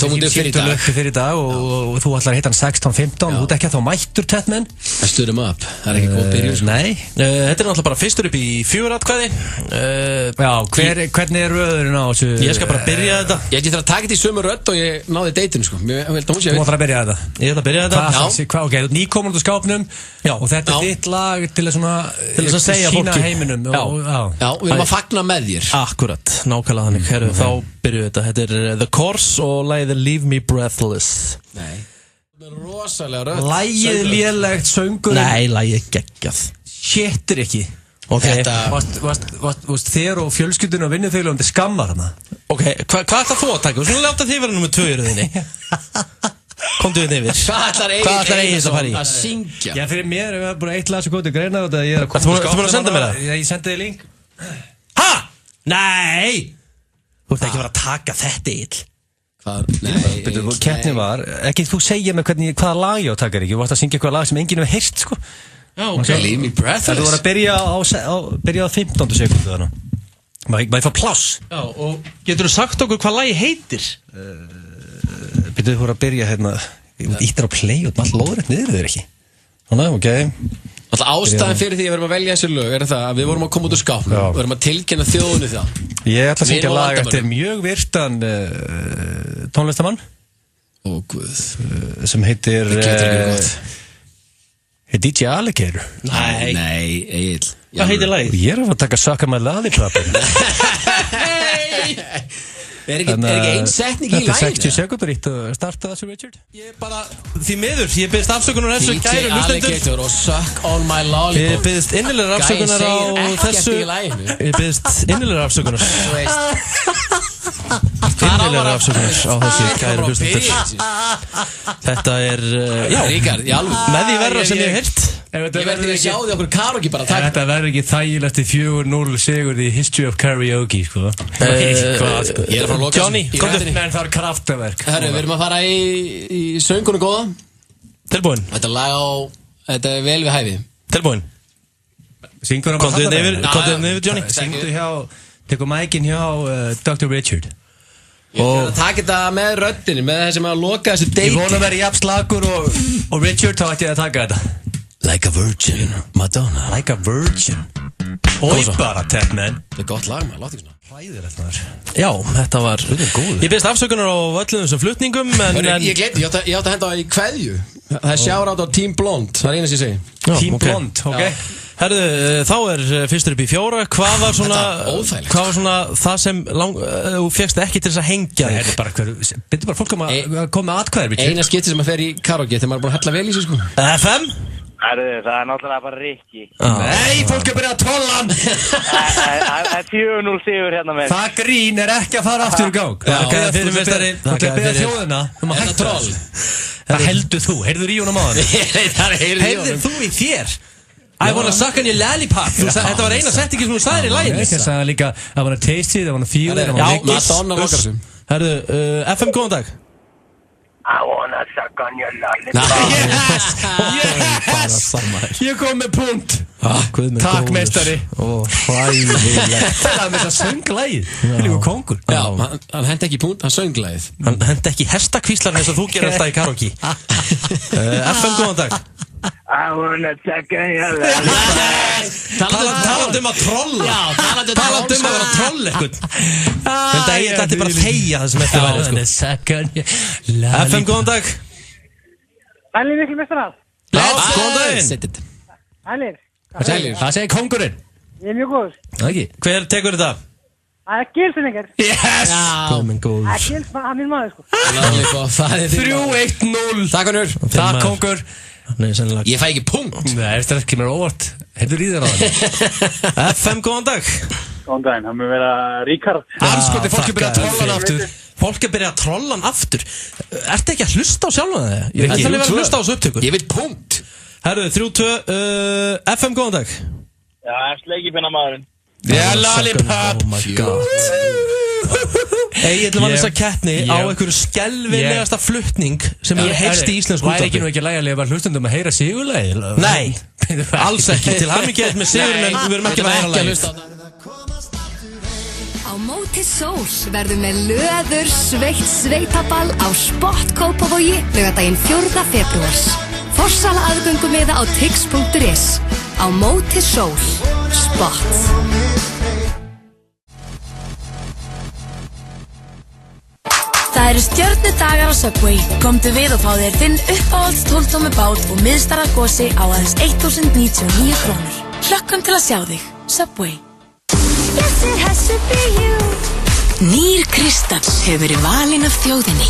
símtölu uppi fyrir dag og þú ætlar að hitta hann 16-15, þú ert ekki að þá mættur Tatman. I stood him up, það ekki góð byrjun. Nei. Þetta náttúrulega bara fyrstur upp í 4 atkvæði. Já, hvernig röðurinn á þessu? Ég skal bara byrja þetta. Ég þarf að taka þetta í sömu rödd og ég náði deitinu sko. Þú ætlar að byrja þetta? Ég ætla að byrja þetta. Ok, þú ert nýkomin út úr skápnum og þetta þitt lag til að segja fólki heiminum. Já, við erum að fagna með þér. Akkurat, nákvæmlega þannig. Herru, þá byrjuðu þetta The Course og lagið Leave Me Breathless. Nei. Rosalega rödd. Lagið lélegt, söngurinn. Nei, lagið geggjað. Shittir ekki. Ok. Varst þér og fjölskyldun og vinnufélagum til skammar hana? Ok, hvað ætlar þú að taka? Svona láta þið vera nummer 2 í röðinni. Komdu við yfir. Hvað ætlar Egil að syngja? Já, fyrir mér er bara eitt lag sem kom til greina og ég að koma til skápnum. Þú búin að senda mér það? Ég sendi þig link. Ha? Nei! Þú ert ekki að vera að taka þetta Egil. Hvað? Nei. Keppnin var, ekki þú segja mér hvaða lag ég á taka ekki. Þú varst að syngja eitthvað lag sem enginn hefur heyrt, sko. Já, ok. Leave Me Breathless. Þú voru að byrja á 15. sekundu þarna. Maður fá pláss. Já, og getur þú sagt okkur hvað lagi heitir? Þú voru að byrja hérna, íttir á play og all lóðrætt niður þér ekki. Þannig, ok. Alltaf ástæðan fyrir því að við erum að velja þessu lög það að við vorum að koma út úr skápnum og við erum að tilkynna þjóðunni það. Ég ætla að syngja lag eftir mjög virtan tónlistamann. Ó, guð. Sem heitir DJ Alligator. Nei, Egil. Hvað heitir lagið? Ég er að taka Suck My Lollipop. Er ekki ein setning í laginu? Þetta er 60 sekundur ítt að starta þessu, Richard. Ég bara, því miður, ég byrðist afsökunar þessu kæru hlustendur. DJ Alligator og Suck On My Lollipop. Ég byrðist innilegar afsökunar á þessu. Ég byrðist innilegar afsökunar. Innilegar afsökunar á þessu kæru hlustendur. Þetta já, Ríkard, með því verra sem ég hef heyrt. Ég verði að sjá því okkur karaoke bara. Þetta verður ekki þægilegt í 4-0 sigur í History of Karaoke, sko. Ég er að fara að loka Johnny, komdu. Menn það er kraftaverk. Herru, við erum að fara í söngunum góða. Tilbúin. Þetta lag þetta er vel við hæfi. Tilbúin. Syngur hann bara Komdu yfir, Johnny. Syngdu tekur mækin hjá Dr. Richard. Ég ætla að taka þetta með röddinni, með það sem að loka þessu deiti. Ég vona að vera jafn slagur og Richard, þá ætti ég að taka þetta. Like a Virgin, Madonna. Like a Virgin. Ói bara, Tatman. Þetta er gott lag, maður, látt ekki svona. Hræðir þetta var. Já, þetta var Ég byrðist afsökunar á öllum þessum flutningum. Ég glemdi, ég átti að henda í kveðju. Það er shout-out á Team Blond, það er eina sem ég segi. Team Blond, ok. Herðu, þá fyrstur upp í 4. Hvað var svona það sem þú fékkst ekki til þess að hengja þig? Það er bara byrðu bara fólk að koma með atkvæðir. Eina skipti sem að fer í karaoke þegar maður er búin að hella vel í sig, sko. FM? Herðu, það er náttúrulega bara Rikki. Nei, fólk er byrjað að trolla hann. Það er 4-0 sigur hérna með. Það grín er ekki að fara aftur í gang. Það er byrjað þjóðina að hætta troll. Það heldur þú, heyrður í honum á hann. Heyrður þú í þér? I wanna suck on your lollipop. Þetta var eina settingi sem þú sagðir í læginu. Ég sagði líka I wanna taste it, I wanna feel it. Já, Madonna lokar þessu. Herðu, FM, góðan dag. I wanna suck on your lollipop. Yes! Ég kom með punkt. Takk meistari. Hræðilegt. Það með þess að sönglægið. Það er líka kongur. Já, hann hendi ekki punkt, hann sönglægið. Hann hendi ekki hestakvíslar eins og þú gerir alltaf í karaoke. FM, góðan dag. I wanna suck on your lollipop. Talandi að trolla. Talandi að vera troll eitthvað. Þetta er bara að þegja það sem eftir væri FM, góðan dag. Sælir miklu mestarar. Góðan daginn. Sælir. Það segir kongurinn. Ég mjög góður. Hver tekur þetta? Það Gilsson. Yes! Komin góður. Það Gils, hann minn maður sko. 3-1-0. Takk Unnur. Takk kongur. Ég fæ ekki punkt. Nei, þetta ekki mér óvart. Heyrður í þér á það. FM, góðan dag. Góðan daginn, hann mun vera Ríkard. Anskoti, fólk er byrjað að trolla hann aftur. Fólk er byrjað að trolla hann aftur. Ertu ekki að hlusta á sjálfan það? Ég er ekki að vera að hlusta á þessu upptökur. Ég veit punkt. Herru, 3-2, FM, góðan dag. Já, sleikipinna maðurinn. Yeah, lollipop. Oh my god. Egil vann þessa keppni á einhverju skelfilegasta flutning sem hefur heyrst í íslensku útvarpi. Væri ekki nú ekki lægilega var hlustundum að heyra sigurlagið? Nei, alls ekki. Til hamingju með sigurinn en við erum ekki að heyra lagið. Á móti sól verður með löður sveitaball á Sport Kópavogi laugardaginn 4. febrúar. Forsala aðgöngumiða á tix.is. Á móti sól. Sport. Það eru stjörnudagar á Subway. Komdu við og fá þér þinn uppáhalds 12-tómmu bát og miðstarað gosi á aðeins 1.099 krónur. Hlökkum til að sjá þig. Subway. Yes, it has to be you. Nýr Kristans hefur verið valinn af þjóðinni.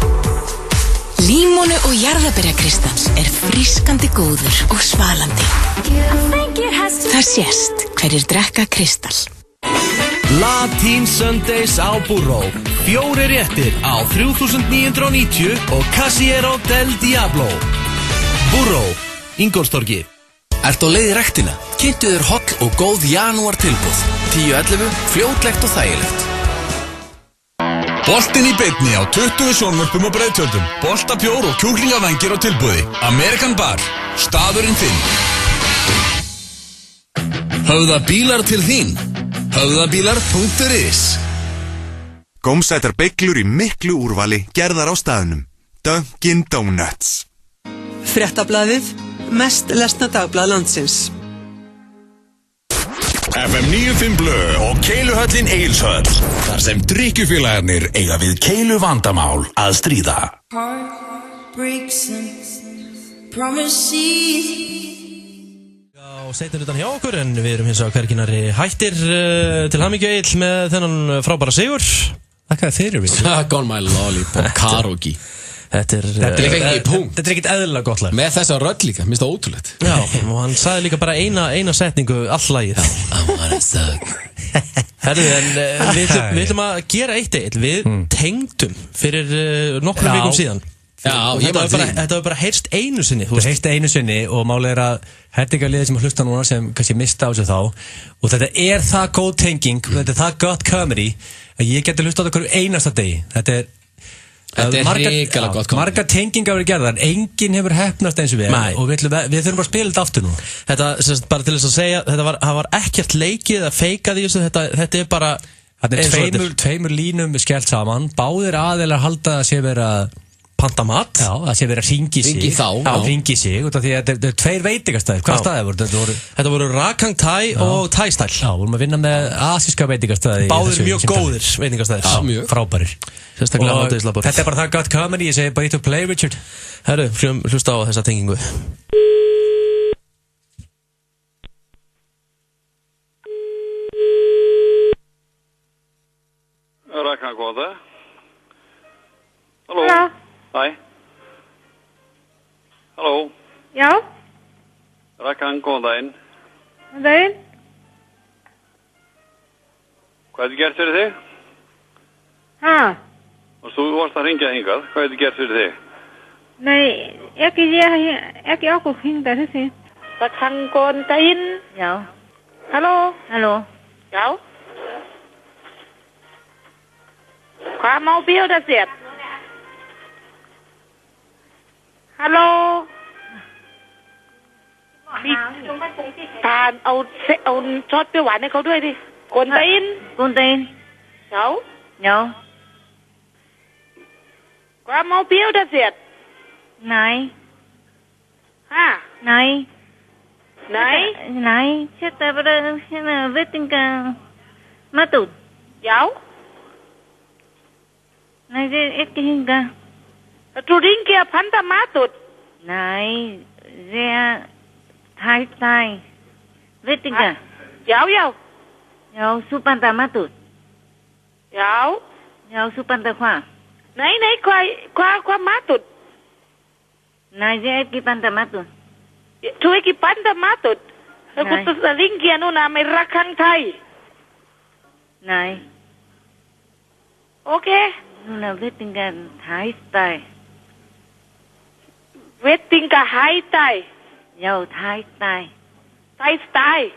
Límónu og jarðarberjakristans er frískandi góður og svalandi. Það sést hverjir drekka kristall. Latín Sundays á Burró. 4 réttir á 3.990 og Casiero del Diablo. Burró, Ingólfstorgi. Ert á leið í ræktina? Kynntu þér holl og góð janúar tilboð. 10.11, fljótlegt og þægilegt. Boltinn í beinni á 20 sjónvörpum og breiðtjöldum. Boltabjór og kjúklingavengir á tilboði. American Bar, staðurinn þinn. Höfða bílar til þín. Höfðabílar.is. Gómsætar beiglur í miklu úrvali gerðar á staðnum. Dunkin Donuts. Fréttablaðið, mest lesna dagblað landsins. FM 95 Blö og Keiluhöllin Egilshöll. Þar sem drykkjufélagarnir eiga við keilu vandamál að stríða. Heartbreaks and promises. Og seitum utan hjá okkur en við erum hins vegar hverginari hættir til hamingju Egill með þennan frábæra sigur. Þakka þeir eru við. Suck on my lollipop, karaoke. Þetta er ekki punkt. Þetta er ekkert eðlilega gott lag. Með þessa rödd líka, minnst það ótrúlegt. Já, og hann sagði líka bara eina setningu all lagið. I wanna suck. Herðu, en við ætlum að gera eitt Egill. Við tengdum fyrir nokkrum vikum síðan. Já, þetta var bara heyrst einu sinni. Þetta heyrst einu sinni og málið er að hertingarliðið sem að hlusta núna sem kannski mista á sig þá og þetta er það góð tenging, þetta er það gott comedy að ég geti hlusta á þetta hverju einasta degi. Þetta er hrikalega gott comedy. Margar tengingar verið gerðar, enginn hefur heppnast eins og við og við þurfum bara að spila þetta aftur nú. Þetta, bara til þess að segja, það var ekkert leikið að feika því, þetta er bara þetta er tveimur línum skellt saman, báðir aðeinar halda að sé vera pantamat. Já, það sé verið að hringi sig. Hringi sig, út af því að þetta er 2 veitingastæðir. Hvaða staðir voru? Þetta voru Rakang Thai og Thai Style. Já, vorum að vinna með asíska veitingastæði. Báðir mjög góðir veitingastæðir. Já, mjög frábærir. Sérstaklega hádegislabor. Þetta er bara það gott comedy, ég segi bara ít og play, Richard. Herru, hlusta á þessa tengingu. Rakang, góða. Halló. Hæ. Halló. Já. Rakang, góðan daginn. Góðan daginn. Hvað hefði gert fyrir þig? Hæ? Og þú varst að ringja hingað. Hvað hefði gert fyrir þig? Nei, ekki okkur hingað þessi. Rakang, góðan daginn. Já. Halló. Halló. Já. Hvað má bjóða þér? Halló? Tànเอาซอสเปรี้ยวหวานให้เขาด้วยดิกวนตีนnhậu Hvað má bjóða þér? Nei Ha? Nei Þetta bara hérna veitingamatur Já Nei, það ekki hingað Þú ringir að panta matur? Nei, það Thai veitinga Já Já, þú panta matur Já þú panta hvað? Nei, hvað matur? Nei, ég ekki panta matur Þú ekki panta matur? Þú ringir núna með Rakang Thai Nei Ok Núna veitinga Thai style Veitinga Thai style Já, Thai style Thai style?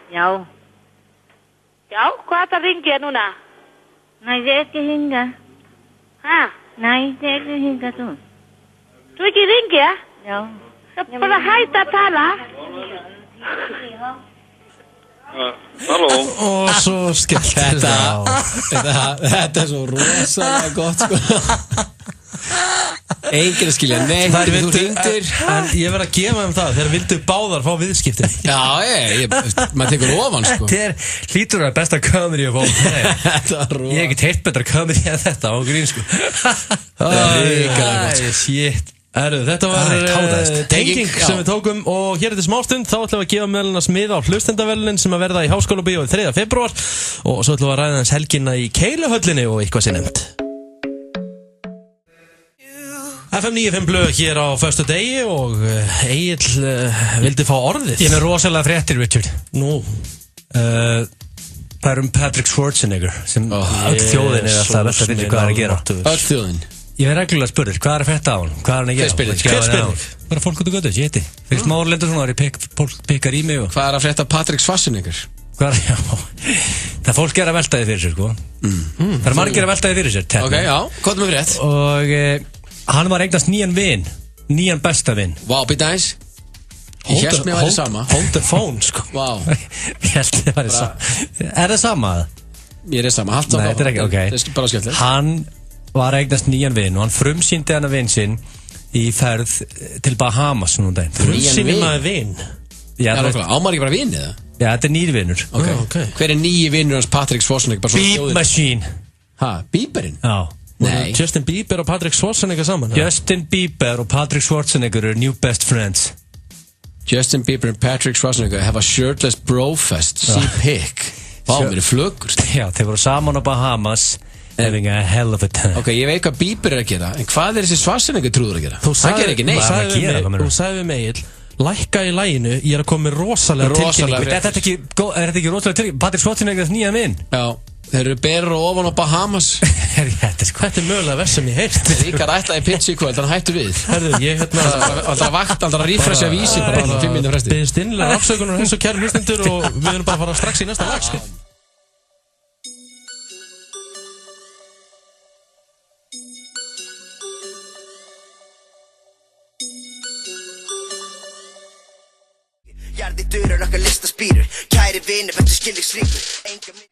Já hvað það ringir núna? Nei, ég ekki hingað Ha? Nei, ég ekki hingað þú Þú ekki ringir? Já Það bara hætta að tala Halló Svo skemmt Þetta svo rosalega gott sko Enginn að skilja neitt þú hringdir En ég verð að gefa það þegar vildu báðar fá viðskipti Já, maður tekur ofan sko Þetta hlýtur að besta comedy of all time Ég hef ekki heyrt betra comedy en þetta á grín sko Shit Þetta var tenging sem við tókum og hér eftir smástund þá ætlum við að gefa meðlunars miða á hlustendaverlunin sem að verða í Háskóla Bíó 3. febrúar og svo ætlum við að ræða hans helgina í Keiluhöllinni og eitthvað sem nefnt FM 95 blöð hér á föstu degi og Egill vildi fá orðið Ég er með rosalega fréttir, Richard Nú Það Patrick Schwarzenegger sem öll þjóðin alltaf að velta fyrir hvað að gera Öll þjóðin Ég er reglulega að spurður, hvað að frétta á hann? Hvað að gera? Hver spyrir? Bara fólk út og götu, ég heiti Fyrst Már Lendursson var ég pikkar í mig og... Hvað að frétta Patrick Schwarzenegger? Það fólk að velta þið fyrir sér, sko Það margir að velta þið fyrir sér Ok, já, hvað með frétt? Og hann var eignast nýjan besta vin Vá, býta eins Ég held mér að væri sama Hold the phone, sko Vá Ég held mér að væri sama Er það sama? Ég er sama, haldt á Nei, þetta er ekki, ok Það er bara skemmtilegt Hann var eignast nýjan vin og hann frumsýndi hann að vin sinn í ferð til Bahamas núna daginn Frumsýndi maður vin? Já, ámar ekki bara vin eða? Já, þetta er nýr vinur Hver er nýji vinur hans Patrick Schwarzenegger? Beep Machine Bieberinn? Já Nei Justin Bieber og Patrick Schwarzenegger saman Justin Bieber og Patrick Schwarzenegger are new best friends Justin Bieber and Patrick Schwarzenegger have a shirtless brofest See pic Vá, mér er flögur Já, þeir voru saman á Bahamas having a hell of a time Ok, ég veit hvað Bieber er að gera En hvað er þessi Schwarzenegger trúður að gera? Það gerir ekki neitt Þú sagði við mig Egill Lækka í læginu, ég er að koma með rosalega tilkynningu Er þetta ekki rosalega tilkynningu? Patrick Schwarzenegger er nýja minn Já, þeir eru berur og ofan á Bahamas Þetta er mögulega verð sem ég heirt Ríkar ætlaði pitch í kvöld, hann hættu við Herðu, ég Aldrei að refresha vísi bara 5 minnum fresti Byggðist innlega afsökunar eins og kæri hlustendur og við erum bara að fara strax í næsta lag sko Jarði dörur okkar listaspýrur Kæri vinur, þetta skilningsríkur Enga mynd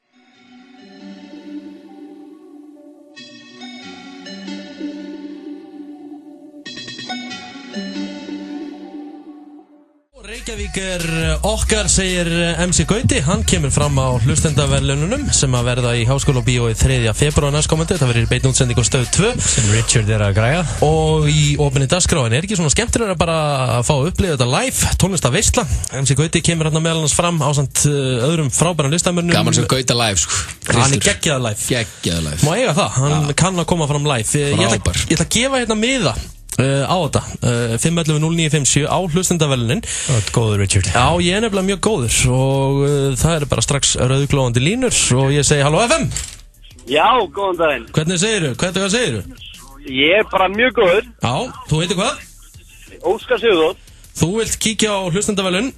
Reykjavík er okkar, segir MC Gauti. Hann kemur fram á hlustendaverðlaununum sem að verða í Háskóla Bíó 3. febrúar næstkomandi. Það verður í beinni útsendingu á Stöð 2 sem Richard er að græja og í opinni dagskráin. Er ekki svona skemmtilega bara að fá að upplifa þetta live, tónlistaveisla. MC Gauti kemur hérna meðal annars fram ásamt öðrum frábæran listamönnum. Gaman sem Gauta live sko. Hann er geggjaður live. Má eiga það, hann kann að koma fram live. Ég ætla að gefa hérna miða á þetta 511-0957 á hlustendaverðlunin. Góður Richard. Já, ég er nefnilega mjög góður og það er bara strax rauðglóðandi línur og ég segi halló FM. Já, góðan daginn. Hvernig segirðu? Hvað segirðu? Ég er bara mjög góður. Já, þú heitir hvað? Óskar Sigurðór. Þú vilt kíkja á hlustendaverðlun?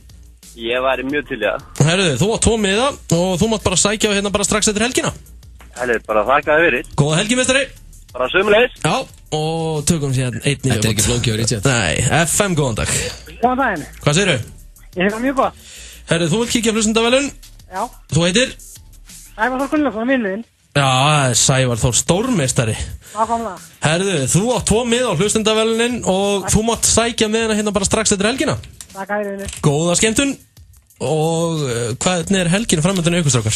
Ég væri mjög til í það. Herðu, þú átt 2 miða og þú mátt bara sækja hérna bara strax eftir helgina. Herðu, bara þakka þér fyrir. Góða helgi, meistari. Bara sömulegis. Já, og tökum síðan einn í Þetta er ekki flókið á Richard. Nei, FM, góðan dag. Góðan daginn. Hvað segirðu? Ég hef það mjög gott. Herru, þú vilt kíkja hlustendavelun? Já. Þú heitir? Sævar Þór Gunnlaugsson, vinnuðinn. Já, Sævar Þór, stórmeistari. Nákvæmlega. Herru, þú átt 2 mið á hlustendavelunin og þú mátt sækja miðina hérna bara strax eftir helgina. Takk að þér. Góða skemmtun. Og hvernig er helginu framöndinu aukustrákar?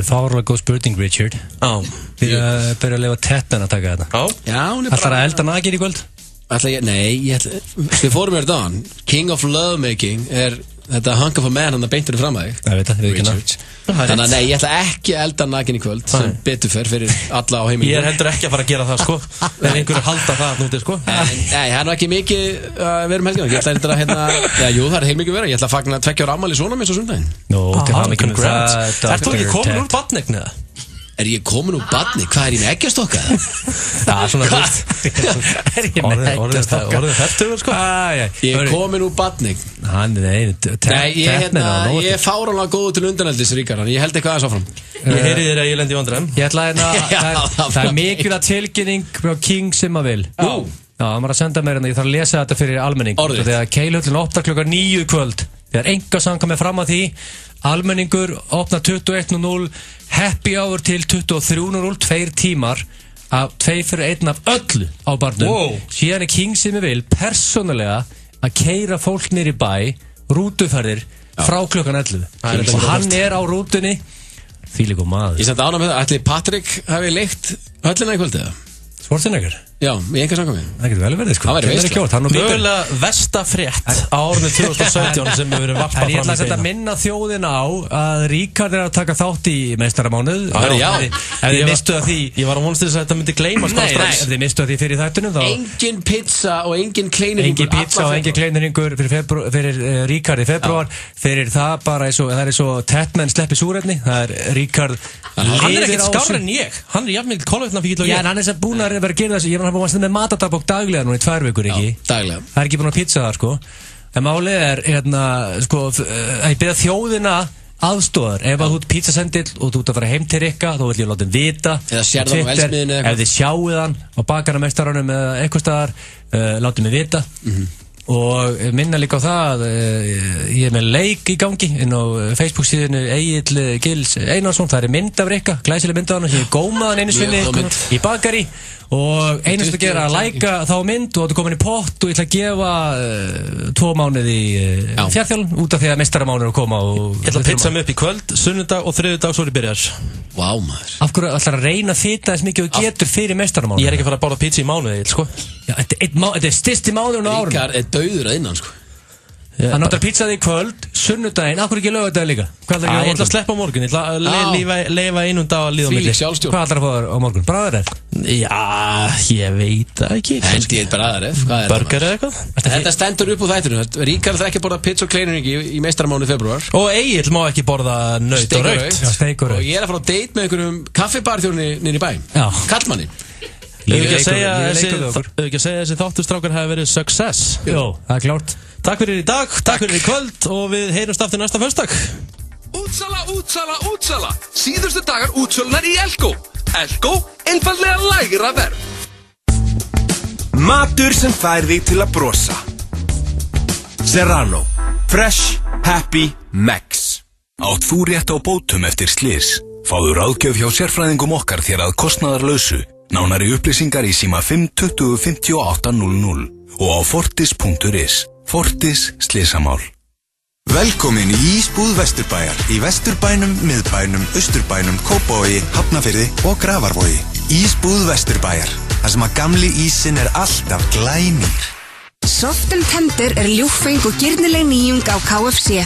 Fárlega góð spurning, Richard. Já. Við byrja að lifa Tetten að taka þetta. Já, hún er bara... Ætlar að elda nakir í kvöld? Við fórum hér dagann. King of Lovemaking er þetta hunk of a man hann að beintur fram að þig. Ég veit það, við ekki ná. Þannig að nei, ég ætla ekki að elda nakin í kvöld sem betur fyrir alla á heimilinu. Ég er heldur ekki að fara að gera það, sko. En einhverju halda það núti, sko. Nei, það er nú ekki mikið að vera um helgina. Ég ætla að hérna, jú, það er heilmikið að vera. Ég ætla að fagna 2 ára afmæli svona mér svo sundaginn. Nó, til það mikið með það. Ert þú ekki komin úr badnegni eða? Er ég komin úr badni? Hvað er ég með eggjastokka? Það er svona Hvað? Er ég með eggjastokka? Orðið færtugur, sko. Ég er komin úr badni. Nei, ég er fáránlega góð til undanældis, Ríkar. Ég held eitthvað aðeins áfram. Ég heyri þér að ég lendi í vandræðum. Ég ætla það er mikilvæg tilkynning frá King sem að vil. Já, það var að senda mér hérna, ég þarf að lesa þetta fyrir almenning. Þegar Keilhöllin opnar klukkan 9 kvöld. Þegar engasang komið fram að því, almenningur opnar 21:00, happy hour til 23:00, 2 tímar af 2 fyrir 1 af öllu á barnum. Síðan er King sem ég vil persónulega að keyra fólk niður í bæ, rútuferðir frá klukkan 11. Og hann er á rútunni, þvílíkur maður. Ég sendi ánað með það, ætli Patrik hafi leikt höllina í kvöldið? Sportsinnegur? Já, ég enga samkvæmi. Það getur vel verið, sko. Það væri veist. Mögulega versta frétt á árinu 2017 sem hefur verið varpað fram í Ég ætla að setja minna þjóðina á að Ríkard er að taka þátt í meistaramánuð. Já. Ef þið mistu að því... Ég var að vonast þess að þetta myndi gleymast bara strax. Nei, ef þið mistu að því fyrir þættunum þá... Engin pizza og engin kleineringur. Engin pizza og engin kleineringur fyrir Ríkard í februar. Fyrir það bara það er svo Tettmenn sleppi súrefni. Það er Ríkard... Hann er ekkert skárri en ég. Hann er jafnmikið kolvetnafíkill og ég. Já, en hann er sem búinn að vera að gera þessu. Ég var búinn að með matadagbók daglega núna í 2 vikur, ekki? Já, daglega. Það er ekki búinn að pizza það, sko. En málið er, sko, að ég byrja þjóðina aðstóðar. Ef að þú ert pizzasendill og þú ert að fara heim til Rikka, þá vil ég láta hann vita. Eða sér það á elsmiðinu eitthvað. Ef þið sjáuð hann á bakararmeistaranum eða eitthvað staðar, látið mig vita. Og minna líka á það að ég er með leik í gangi inn á Facebook síðinu Egill Gils Einarsson. Það er mynd af Rikka, glæsileg mynd af hann sem ég gómaði hann einu sinni í bakari. Og einast að gera að læka þá mynd og þú komin í pott og ég ætla að gefa 2 mánuði í fjarþjálun út af því að meistaramánuður koma. Ég ætla að pizza mig upp í kvöld, sunnudag og þriðjudag svo er ég byrjar. Vá maður. Af hverju ætlar að reyna að fita þess mikið og getur fyrir meistaramánuður? Ég er ekki að fara að bára pizza í mánuði, sko. Já, þetta er styrsti mánuðurinn á árun. Ríkar er dauður að innan, sko. Hann notar pizzaði í kvöld, sunnudaginn, akkur ekki lögadaginn líka? Hvað ætlar ég ætla að sleppa á morgun, ég ætla að leifa einum dag að líða á milli. Hvað ætlar að fá þér á morgun? Bræðaref? Já, ég veit það ekki. Hendi eitt bræðaref, hvað er Burger eða eitthvað? Þetta stendur upp úr þættinu. Ríkar ætlar ekki að borða pizza og kleineringi í meistaramánuði februar. Og Egill má ekki borða naut og raukt. Og ég er að fara á date með einhverjum kaffibarþjóni niður í bæ. Kallmanni. Hefur ekki að segja þessi þáttustrákar hafi verið success? Jó, það er klárt. Takk fyrir í dag, takk fyrir í kvöld og við heyrumst aftur næsta föstudag. Útsala. Síðustu dagar útsölunar í Elko. Elko, einfaldlega lægra verð. Matur sem fær þig til að brosa. Serrano. Fresh, happy, Max. Átt þú rétt á bótum eftir slys? Fáðu ráðgjöf hjá sérfræðingum okkar þér að kostnaðarlausu. Nánari upplýsingar í síma 520 58 00 og á fortis.is. Fortis slysamál. Velkomin í Ísbúð Vesturbæjar í Vesturbænum, Miðbænum, Austurbænum, Kópavogi, Hafnarfirði og Grafarvogi. Ísbúð Vesturbæjar, þar sem að gamli ísinn er alltaf glænýr. Soft & Tender er ljúffeng og girnileg nýjung á KFC.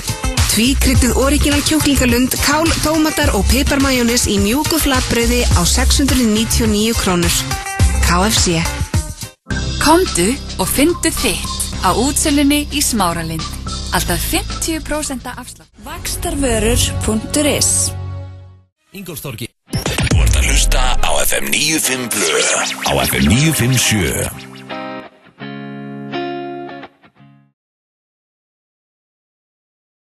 Tvíkryddið original kjúklingalund, kál, tómatar og piparmajónis í mjúku flatbrauði á 699 krónur. KFC. Komdu og fyndu þitt á útsölunni í Smáralind. Alltaf 50% afslátt. Vaxtarvörur.is Ingólfstorgi. Þú ert að hlusta á FM 95 Blö. Á FM 957.